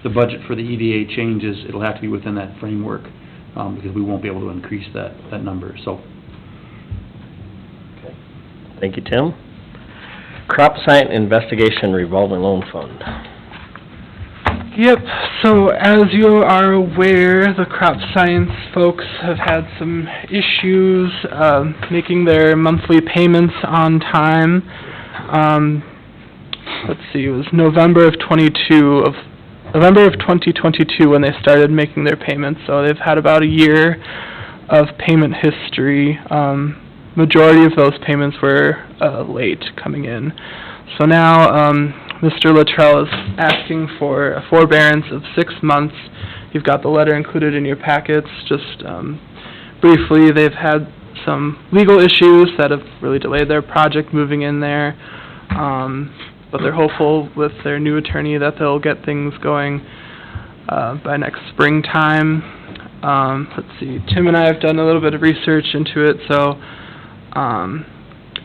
the budget for the EDA changes, it'll have to be within that framework, because we won't be able to increase that number, so. Okay. Thank you, Tim. Crop Science Investigation Revolving Loan Fund. Yep, so as you are aware, the crop science folks have had some issues making their monthly payments on time. Let's see, it was November of 2022 when they started making their payments, so they've had about a year of payment history. Majority of those payments were late coming in. So now Mr. Luttrell is asking for a forbearance of 6 months. You've got the letter included in your packets. Just briefly, they've had some legal issues that have really delayed their project moving in there, but they're hopeful with their new attorney that they'll get things going by next springtime. Let's see, Tim and I have done a little bit of research into it, so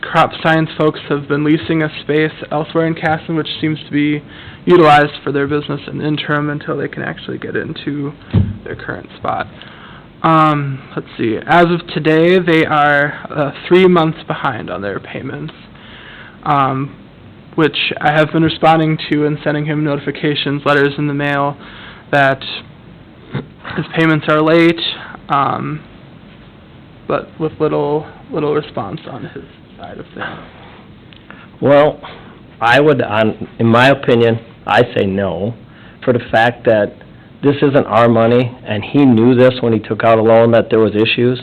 crop science folks have been leasing a space elsewhere in Cassin, which seems to be utilized for their business in the interim until they can actually get into their current spot. Let's see, as of today, they are 3 months behind on their payments, which I have been responding to and sending him notifications, letters in the mail, that his payments are late, but with little response on his side of things. Well, I would, in my opinion, I say no, for the fact that this isn't our money, and he knew this when he took out a loan, that there was issues.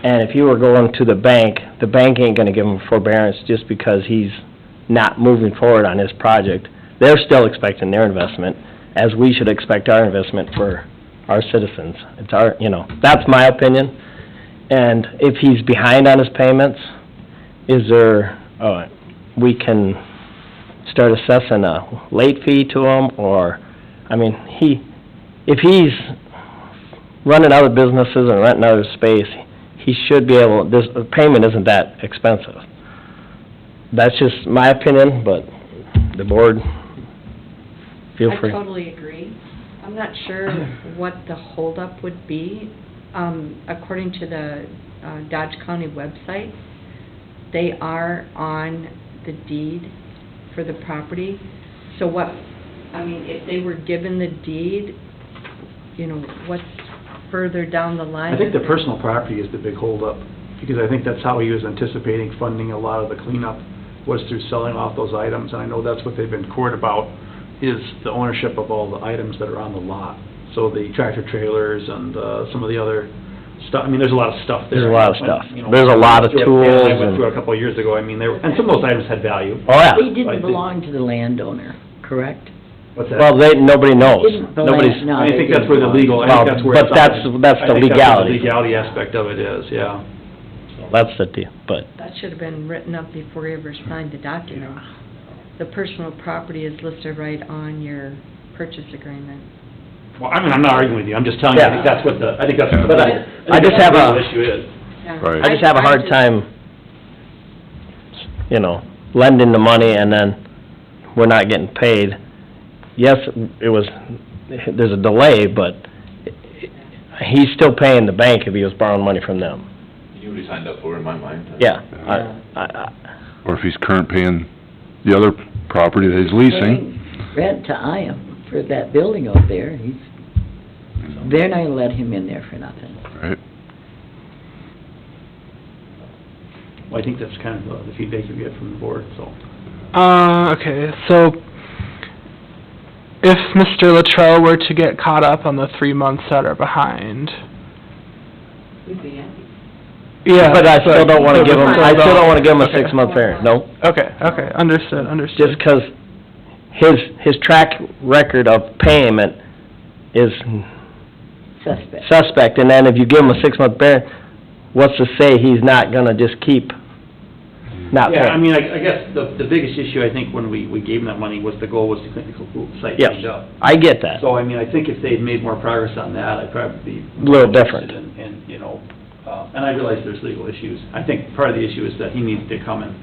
And if you were going to the bank ain't gonna give him forbearance just because he's not moving forward on his project. They're still expecting their investment, as we should expect our investment for our citizens. It's our, that's my opinion. And if he's behind on his payments, is there, we can start assessing a late fee to him, or, if he's running other businesses and renting out his space, he should be able, this payment isn't that expensive. That's just my opinion, but the board, feel free. I totally agree. I'm not sure what the holdup would be. According to the Dodge County website, they are on the deed for the property. So if they were given the deed, what's further down the line? I think the personal property is the big holdup, because I think that's how he was anticipating funding a lot of the cleanup, was through selling off those items, and I know that's what they've been in court about, is the ownership of all the items that are on the lot. So the tractor trailers and some of the other stuff, there's a lot of stuff there. There's a lot of stuff. You know, There's a lot of I tools went and... through a couple of years ago, and some of those items had value. Oh, yeah. They didn't belong to the landowner, correct? What's that? Well, nobody knows. Didn't belong- Nobody's... no, I they think that's didn't where the belong. legal, I think that's where it's... But that's the I think legality. that's the legality aspect of it is, yeah. That's the deal, but... That should have been written up before you ever signed the document. The personal property is listed right on your purchase agreement. Well, I'm not arguing with you, I'm just telling you, I think that's what the But I just have a... issue is. Yeah. Right. I just have a hard time, lending the money and then we're not getting paid. Yes, there's a delay, but he's still paying the bank if he was borrowing money from them. You already signed up for it, in my mind. Yeah. Or if he's current paying the other property that he's leasing. Rent to IM for that building out there, they're not gonna let him in there for nothing. Right. Well, I think that's kind of the feedback you get from the board, so. Okay, so if Mr. Luttrell were to get caught up on the 3 months that are behind, We'd be happy. yeah. But I still don't wanna so- give him, I still don't wanna give him a Okay. 6-month variance, no. Okay, understood. Just 'cause his track record of payment is Suspect. suspect, and then if you give him a 6-month variance, what's to say he's not gonna just keep not paying? Yeah, I guess the biggest issue, I think, when we gave him that money, was the goal was to clean the site Yes. cleaned up. I get that. So, I think if they'd made more progress on that, I'd probably be... A little different. And, and I realize there's legal issues. I think part of the issue is that he needs to come and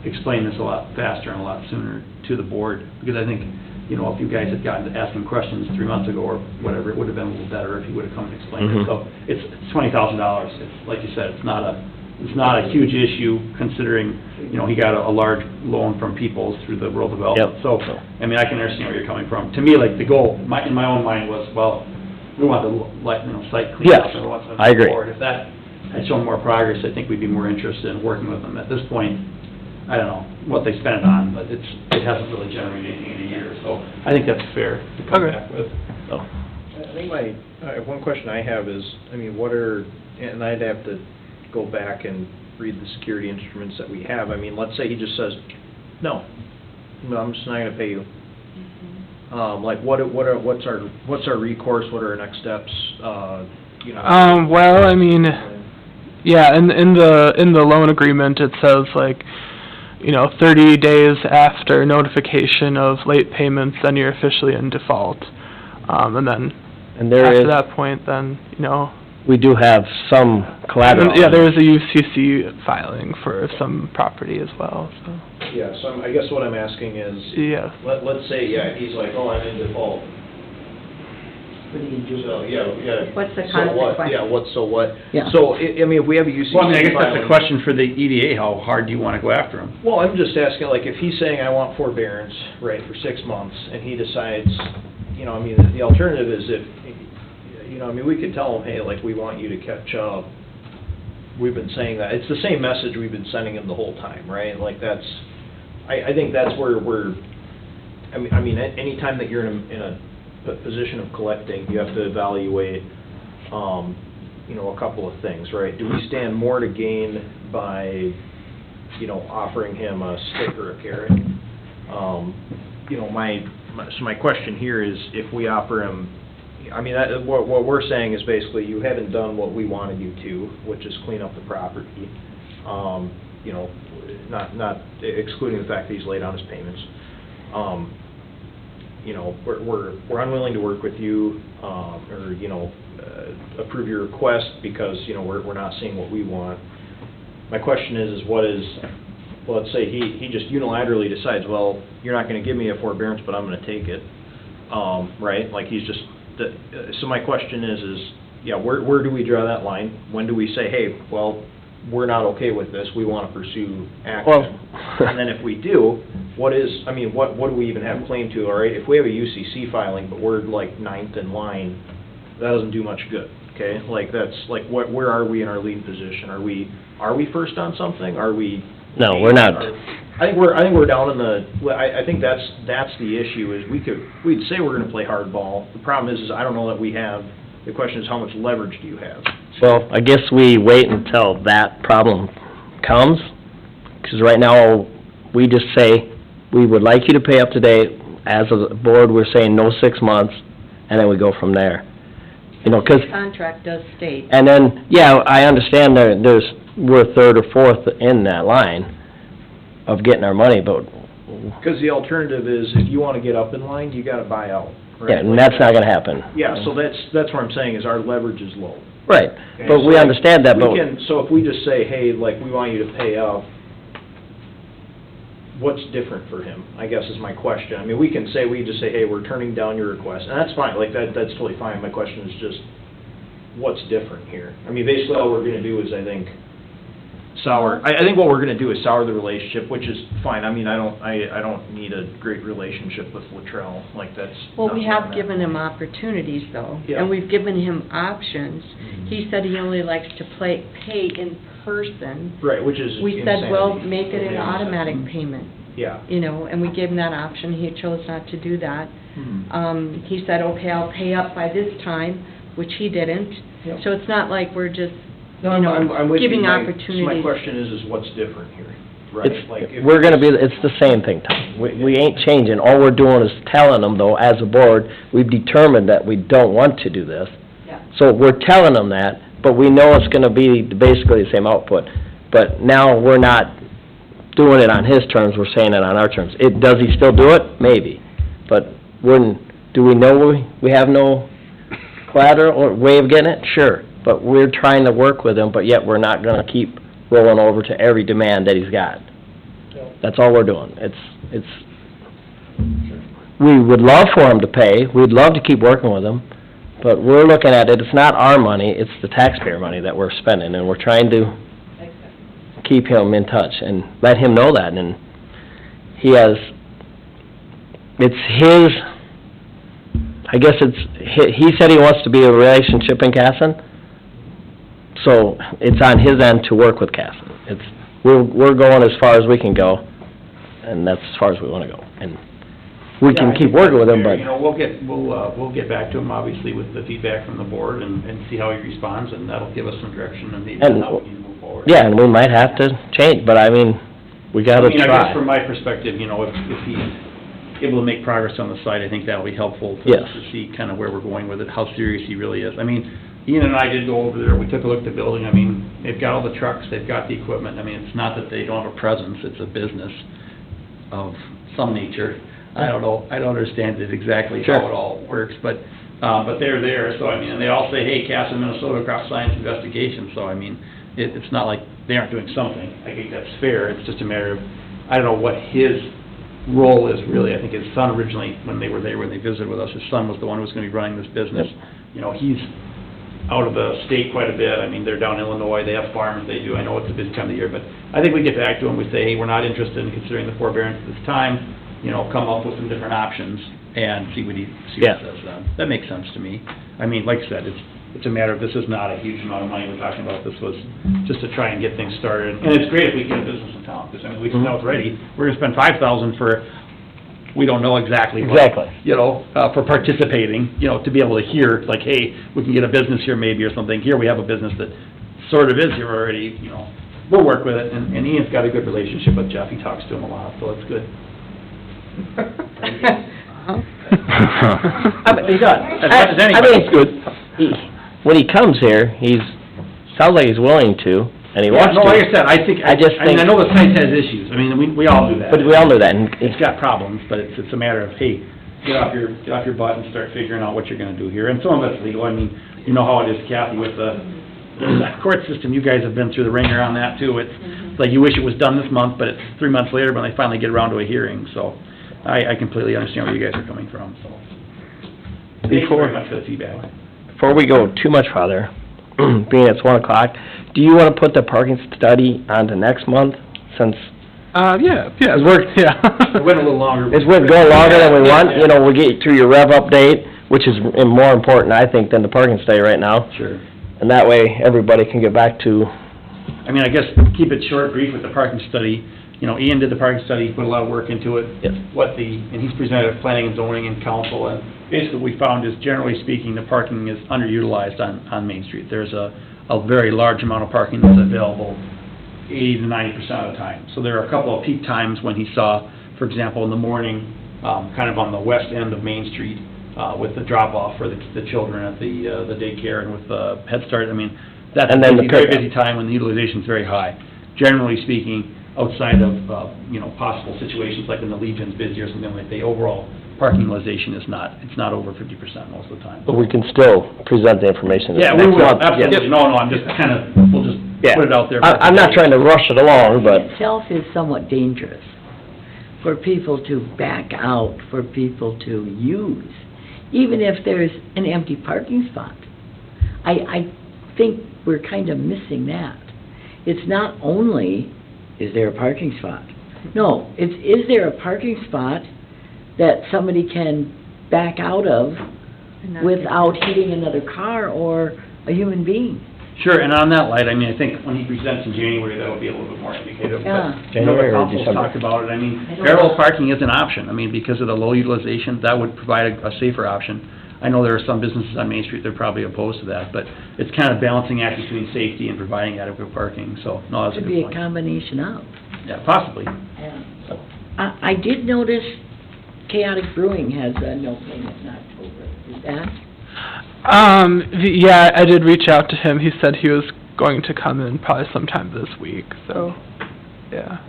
explain this a lot faster and a lot sooner to the board, because I think, if you guys had gotten to ask him questions 3 months ago or whatever, it would have been a little better if he would have come and explained Mhm. it. So, it's $20,000. It's, like you said, it's not a huge issue, considering, he got a large loan from Peoples through the rural development. Yep. So, I can understand where you're coming from. To me, like, the goal, in my own mind was, well, we want the site cleaned up. Yes, and we want to I agree. move forward. If that had shown more progress, I think we'd be more interested in working with them. At this point, I don't know what they spent it on, but it hasn't really generated anything in a year, so I think that's fair to come Okay. back with. So. I think one question I have is, and I'd have to go back and read the security instruments that we have. Let's say he just says, no, I'm just not gonna pay you. What's our recourse, what are our next steps, Well, yeah, in the loan agreement, it says 30 days after notification of late payments, then you're officially in default. And then And there after is, that point, then, we do have some collateral. yeah, there is a UCC filing for some property as well, so, Yeah, so I guess what I'm asking is, yeah. let's say, he's like, oh, I'm in default. What do you do? So, yeah. What's the So what? consequence? Yeah, so what? Yeah. So, if we have a UCC Well, I guess that's filing- a question for the EDA, how hard do you want to go after them? Well, I'm just asking, if he's saying, I want forbearance, right, for 6 months, and he decides, the alternative is if, we could tell him, hey, we want you to catch up. We've been saying that. It's the same message we've been sending him the whole time, right? I think that's where anytime that you're in a position of collecting, you have to evaluate, a couple of things, right? Do we stand more to gain by, offering him a stick or a carrot? So my question here is, if we offer him, what we're saying is basically, you haven't done what we wanted you to, which is clean up the property. Not excluding the fact that he's late on his payments. We're unwilling to work with you, or, approve your request because, we're not seeing what we want. My question is well, let's say he just unilaterally decides, well, you're not gonna give me a forbearance, but I'm gonna take it, right? Like, he's just, so my question is, where do we draw that line? When do we say, hey, well, we're not okay with this, we wanna pursue action? And then if we do, what do we even have claim to, all right? If we have a UCC filing, but we're like 9th in line, that doesn't do much good, okay? Like, that's, like, where are we in our lead position? Are we first on something? Are we? No, we're not. I think we're down in the, I think that's the issue, is we'd say we're gonna play hardball. The problem is I don't know that we have, the question is, how much leverage do you have? Well, I guess we wait until that problem comes, because right now, we just say, we would like you to pay up to date. As a board, we're saying no 6 months, and then we go from there. Because... The contract does state. And then, I understand we're third or fourth in that line of getting our money, but... Because the alternative is, if you want to get up in line, you got to buy out. Right? Yeah, and that's not going to happen. Yeah, so that's what I'm saying, is our leverage is low. Right, Okay, but we so understand that, but... So if we just say, hey, like, we want you to pay up, what's different for him, I guess is my question. We can say, hey, we're turning down your request, and that's fine, like, that's totally fine. My question is just, what's different here? Basically, all we're going to do is, I think what we're going to do is sour the relationship, which is fine. I don't need a great relationship with Luttrell, like, that's... Well, we have given him opportunities, though, Yeah. and we've given him options. He said he only likes to pay in person. Right, which is We said, well, insanity. make it an automatic payment, Yeah. and we gave him that option. He chose not to do that. Mhm. He said, okay, I'll pay up by this time, which he didn't. Yep. So it's not like we're just, No, I'm with you. giving So opportunities. my question is what's different here, right? Like, if- We're gonna be, it's the same thing, Tom. We ain't changing. All we're doing is telling them, though, as a board, we've determined that we don't want to do this. Yeah. So we're telling them that, but we know it's gonna be basically the same output. But now we're not doing it on his terms, we're saying it on our terms. Does he still do it? Maybe. But do we know we have no collateral or way of getting it? Sure. But we're trying to work with him, but yet we're not gonna keep rolling over to every demand that he's got. That's all we're doing. We would love for him to pay, we'd love to keep working with him, but we're looking at it, it's not our money, it's the taxpayer money that we're spending, and we're trying to keep him in touch and let him know that, and it's his, I guess he said he wants to be a relationship in Casson, so it's on his end to work with Casson. We're going as far as we can go, and that's as far as we wanna go, and we can keep working with him, but... We'll get back to him, obviously, with the feedback from the board and see how he responds, and that'll give us some direction and maybe how we need to move forward. Yeah, and we might have to change, but we gotta I try. guess from my perspective, if he's able to make progress on the site, I think that'll be helpful to Yes. see kind of where we're going with it, how serious he really is. Ian and I did go over there, we took a look at the building, they've got all the trucks, they've got the equipment, it's not that they don't have a presence, it's a business of some nature. I don't know, I don't understand it exactly how it all works, but they're there, so and they all say, hey, Casson, Minnesota, Crop Science Investigation, so it's not like they aren't doing something. I think that's fair, it's just a matter of, I don't know what his role is really. I think his son originally, when they were there, when they visited with us, his son was the one who was gonna be running this business. He's out of the state quite a bit, they're down in Illinois, they have farms, they do, I know it's a busy time of the year, but I think we get back to him, we say, hey, we're not interested in considering the forbearance at this time, come up with some different options and see what he says. That makes sense to me. Like I said, it's a matter of, this is not a huge amount of money we're talking about, this was just to try and get things started, and it's great if we get a business in town, because we know it's ready, we're gonna spend $5,000 for we don't know exactly. But, Exactly. you know, for participating, you know, to be able to hear, like, hey, we can get a business here maybe or something. Here we have a business that sort of is here already, you know. We'll work with it, and Ian's got a good relationship with Jeff. He talks to him a lot, so it's good. I mean, he's not, As much as I anybody. mean, it's good. When he comes here, sounds like he's willing to, and he wants to. No, like I said, I think, I just I mean, I think- know the site has issues. I mean, we all do that. But we all know that, and It's got problems, but it's a matter of, hey, get off your butt and start figuring out what you're gonna do here. And some of it's legal. I mean, you know how it is, Kathy, with the court system. You guys have been through the ringer on that too. It's like you wish it was done this month, but it's 3 months later when they finally get around to a hearing. So I completely understand where you guys are coming from, so. Thank you very much for the feedback. before we go too much farther, being it's 1 o'clock, do you want to put the parking study on to next month, since Yeah, It's work- yeah. It went a little longer. it's going longer than we want? Yeah. You know, we'll get through your rev update, which is more important, I think, than the parking study right now, Sure. and that way, everybody can get back to, I mean, I guess, keep it short, brief with the parking study. You know, Ian did the parking study, put a lot of work into it. Yes. And he's presented at planning and zoning and council, and basically what we found is, generally speaking, the parking is underutilized on Main Street. There's a very large amount of parking that's available 80 to 90% of the time. So there are a couple of peak times when he saw, for example, in the morning, kind of on the west end of Main Street, with the drop-off for the children at the daycare and with Head Start. I mean, that's And a then the very pickup. busy time when the utilization's very high. Generally speaking, outside of, you know, possible situations like when the Legion's busy or something like, the overall parking utilization is not over 50% most of the time. but we can still present the information Yeah, next we will, month. absolutely. No, I'm just kind of, we'll just Yeah. put it out there. I'm not trying to rush it along, but, Itself is somewhat dangerous for people to back out, for people to use, even if there's an empty parking spot. I think we're kind of missing that. It's not only, is there a parking spot? No, it's, is there a parking spot that somebody can back out of And not without hitting another car or a human being? Sure, and on that light, I mean, I think when he presents in January, that'll be a little bit more indicative. But, Yeah. you know, the January or council's December? talked about it. I mean, I don't parallel know. parking is an option. I mean, because of the low utilization, that would provide a safer option. I know there are some businesses on Main Street that are probably opposed to that, but it's kind of balancing act between safety and providing adequate parking, so, no, that's a Could good be a point. combination of. Yeah, possibly. I did notice Chaotic Brewing has no payment in October. Is that? Yeah, I did reach out to him. He said he was going to come in probably sometime this week, so, yeah.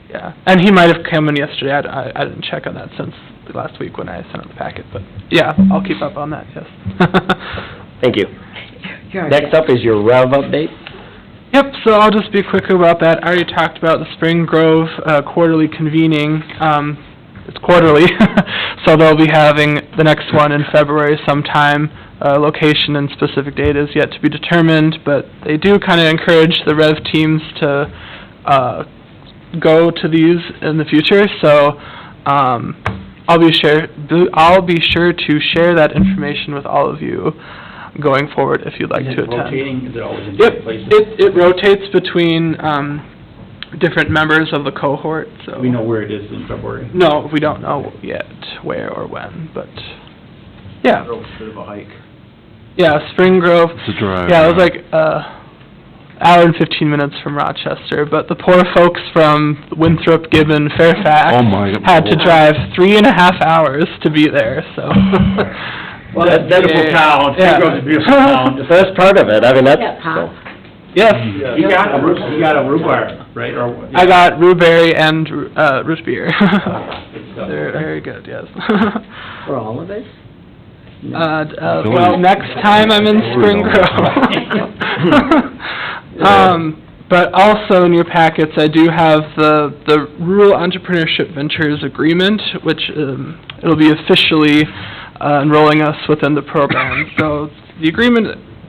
Yeah, and he might have come in yesterday. I didn't check on that since last week when I sent out the packet, but, yeah, I'll keep up on that, yes. thank you. You're all Next set. up is your rev update. Yep, so I'll just be quick about that. I already talked about the Spring Grove quarterly convening. It's quarterly, so they'll be having the next one in February sometime. Location and specific date is yet to be determined, but they do kind of encourage the Rev teams to go to these in the future, so I'll be sure to share that information with all of you going forward if you'd like Is to it attend. rotating? Is it always in Yep, different places? it rotates between different members of the cohort, so. We know where it is in February. No, we don't know yet where or when, but, yeah. A bit of a hike. Yeah, Spring Grove, It's a drive. yeah, it was like, hour and 15 minutes from Rochester, but the poor folks from Winthrop, Gibbon, Fairfax Oh, my. had to drive 3.5 hours to be there, so. Well, that's a beautiful town. Yeah. Spring Grove's a beautiful town. That's part of it, I mean, that's, Yeah, Pop. Yes, You got a rhubarb, right? Or I got rhueberry and root beer. Good stuff. They're very good, yes. For all of us? Well, next time I'm in Spring Grove. But also in your packets, I do have the Rural Entrepreneurship Ventures Agreement, which it'll be officially enrolling us within the program. So the agreement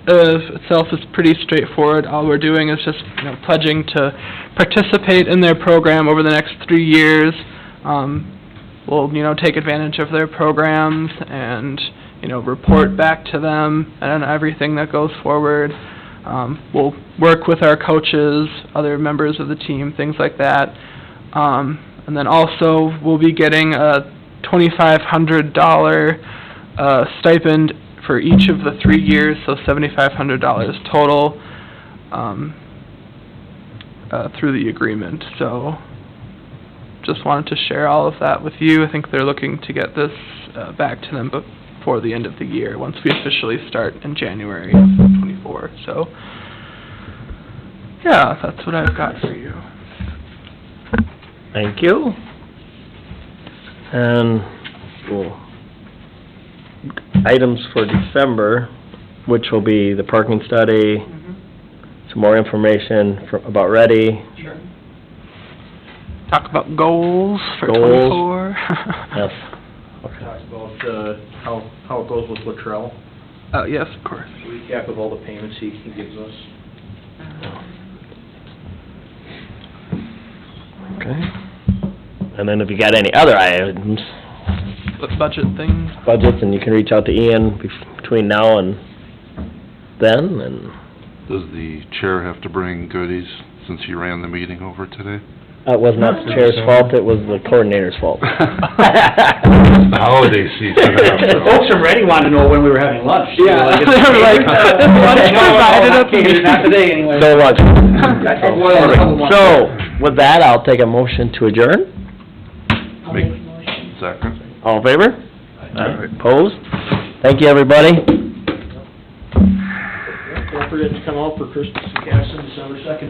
itself is pretty straightforward. All we're doing is just, pledging to participate in their program over the next 3 years. We'll, take advantage of their programs and, report back to them and everything that goes forward. We'll work with our coaches, other members of the team, things like that. And And then also, we'll be getting a $2,500 stipend for each of the 3 years, so $7,500 total through the agreement. So just wanted to share all of that with you. I think they're looking to get this back to them before the end of the year, once we officially start in January of '24. So, yeah, that's what I've got for you. Thank you. And, well, items for December, which will be the parking study, some more information about Ready. Sure. Talk about goals for Goals. '24. Yes. Talk about, how it goes with Latrell, Yes, of course. recap of all the payments he gives us. Okay. And then if you got any other items, With budget things. budgets, and you can reach out to Ian between now and then, and Does the chair have to bring goodies since he ran the meeting over today? it was not the chair's fault, it was the coordinator's fault. The holiday season. The folks from Reading wanted to know when we were having lunch. Yeah. They were like, lunch provided at the meeting. Not today, anyway. No lunch. That's what boiled a couple months. So, with that, I'll take a motion to adjourn. I'll make a motion. Second? All in favor? Opposed? Thank you, everybody. Don't forget to come out for Christmas and Casson, December 2nd.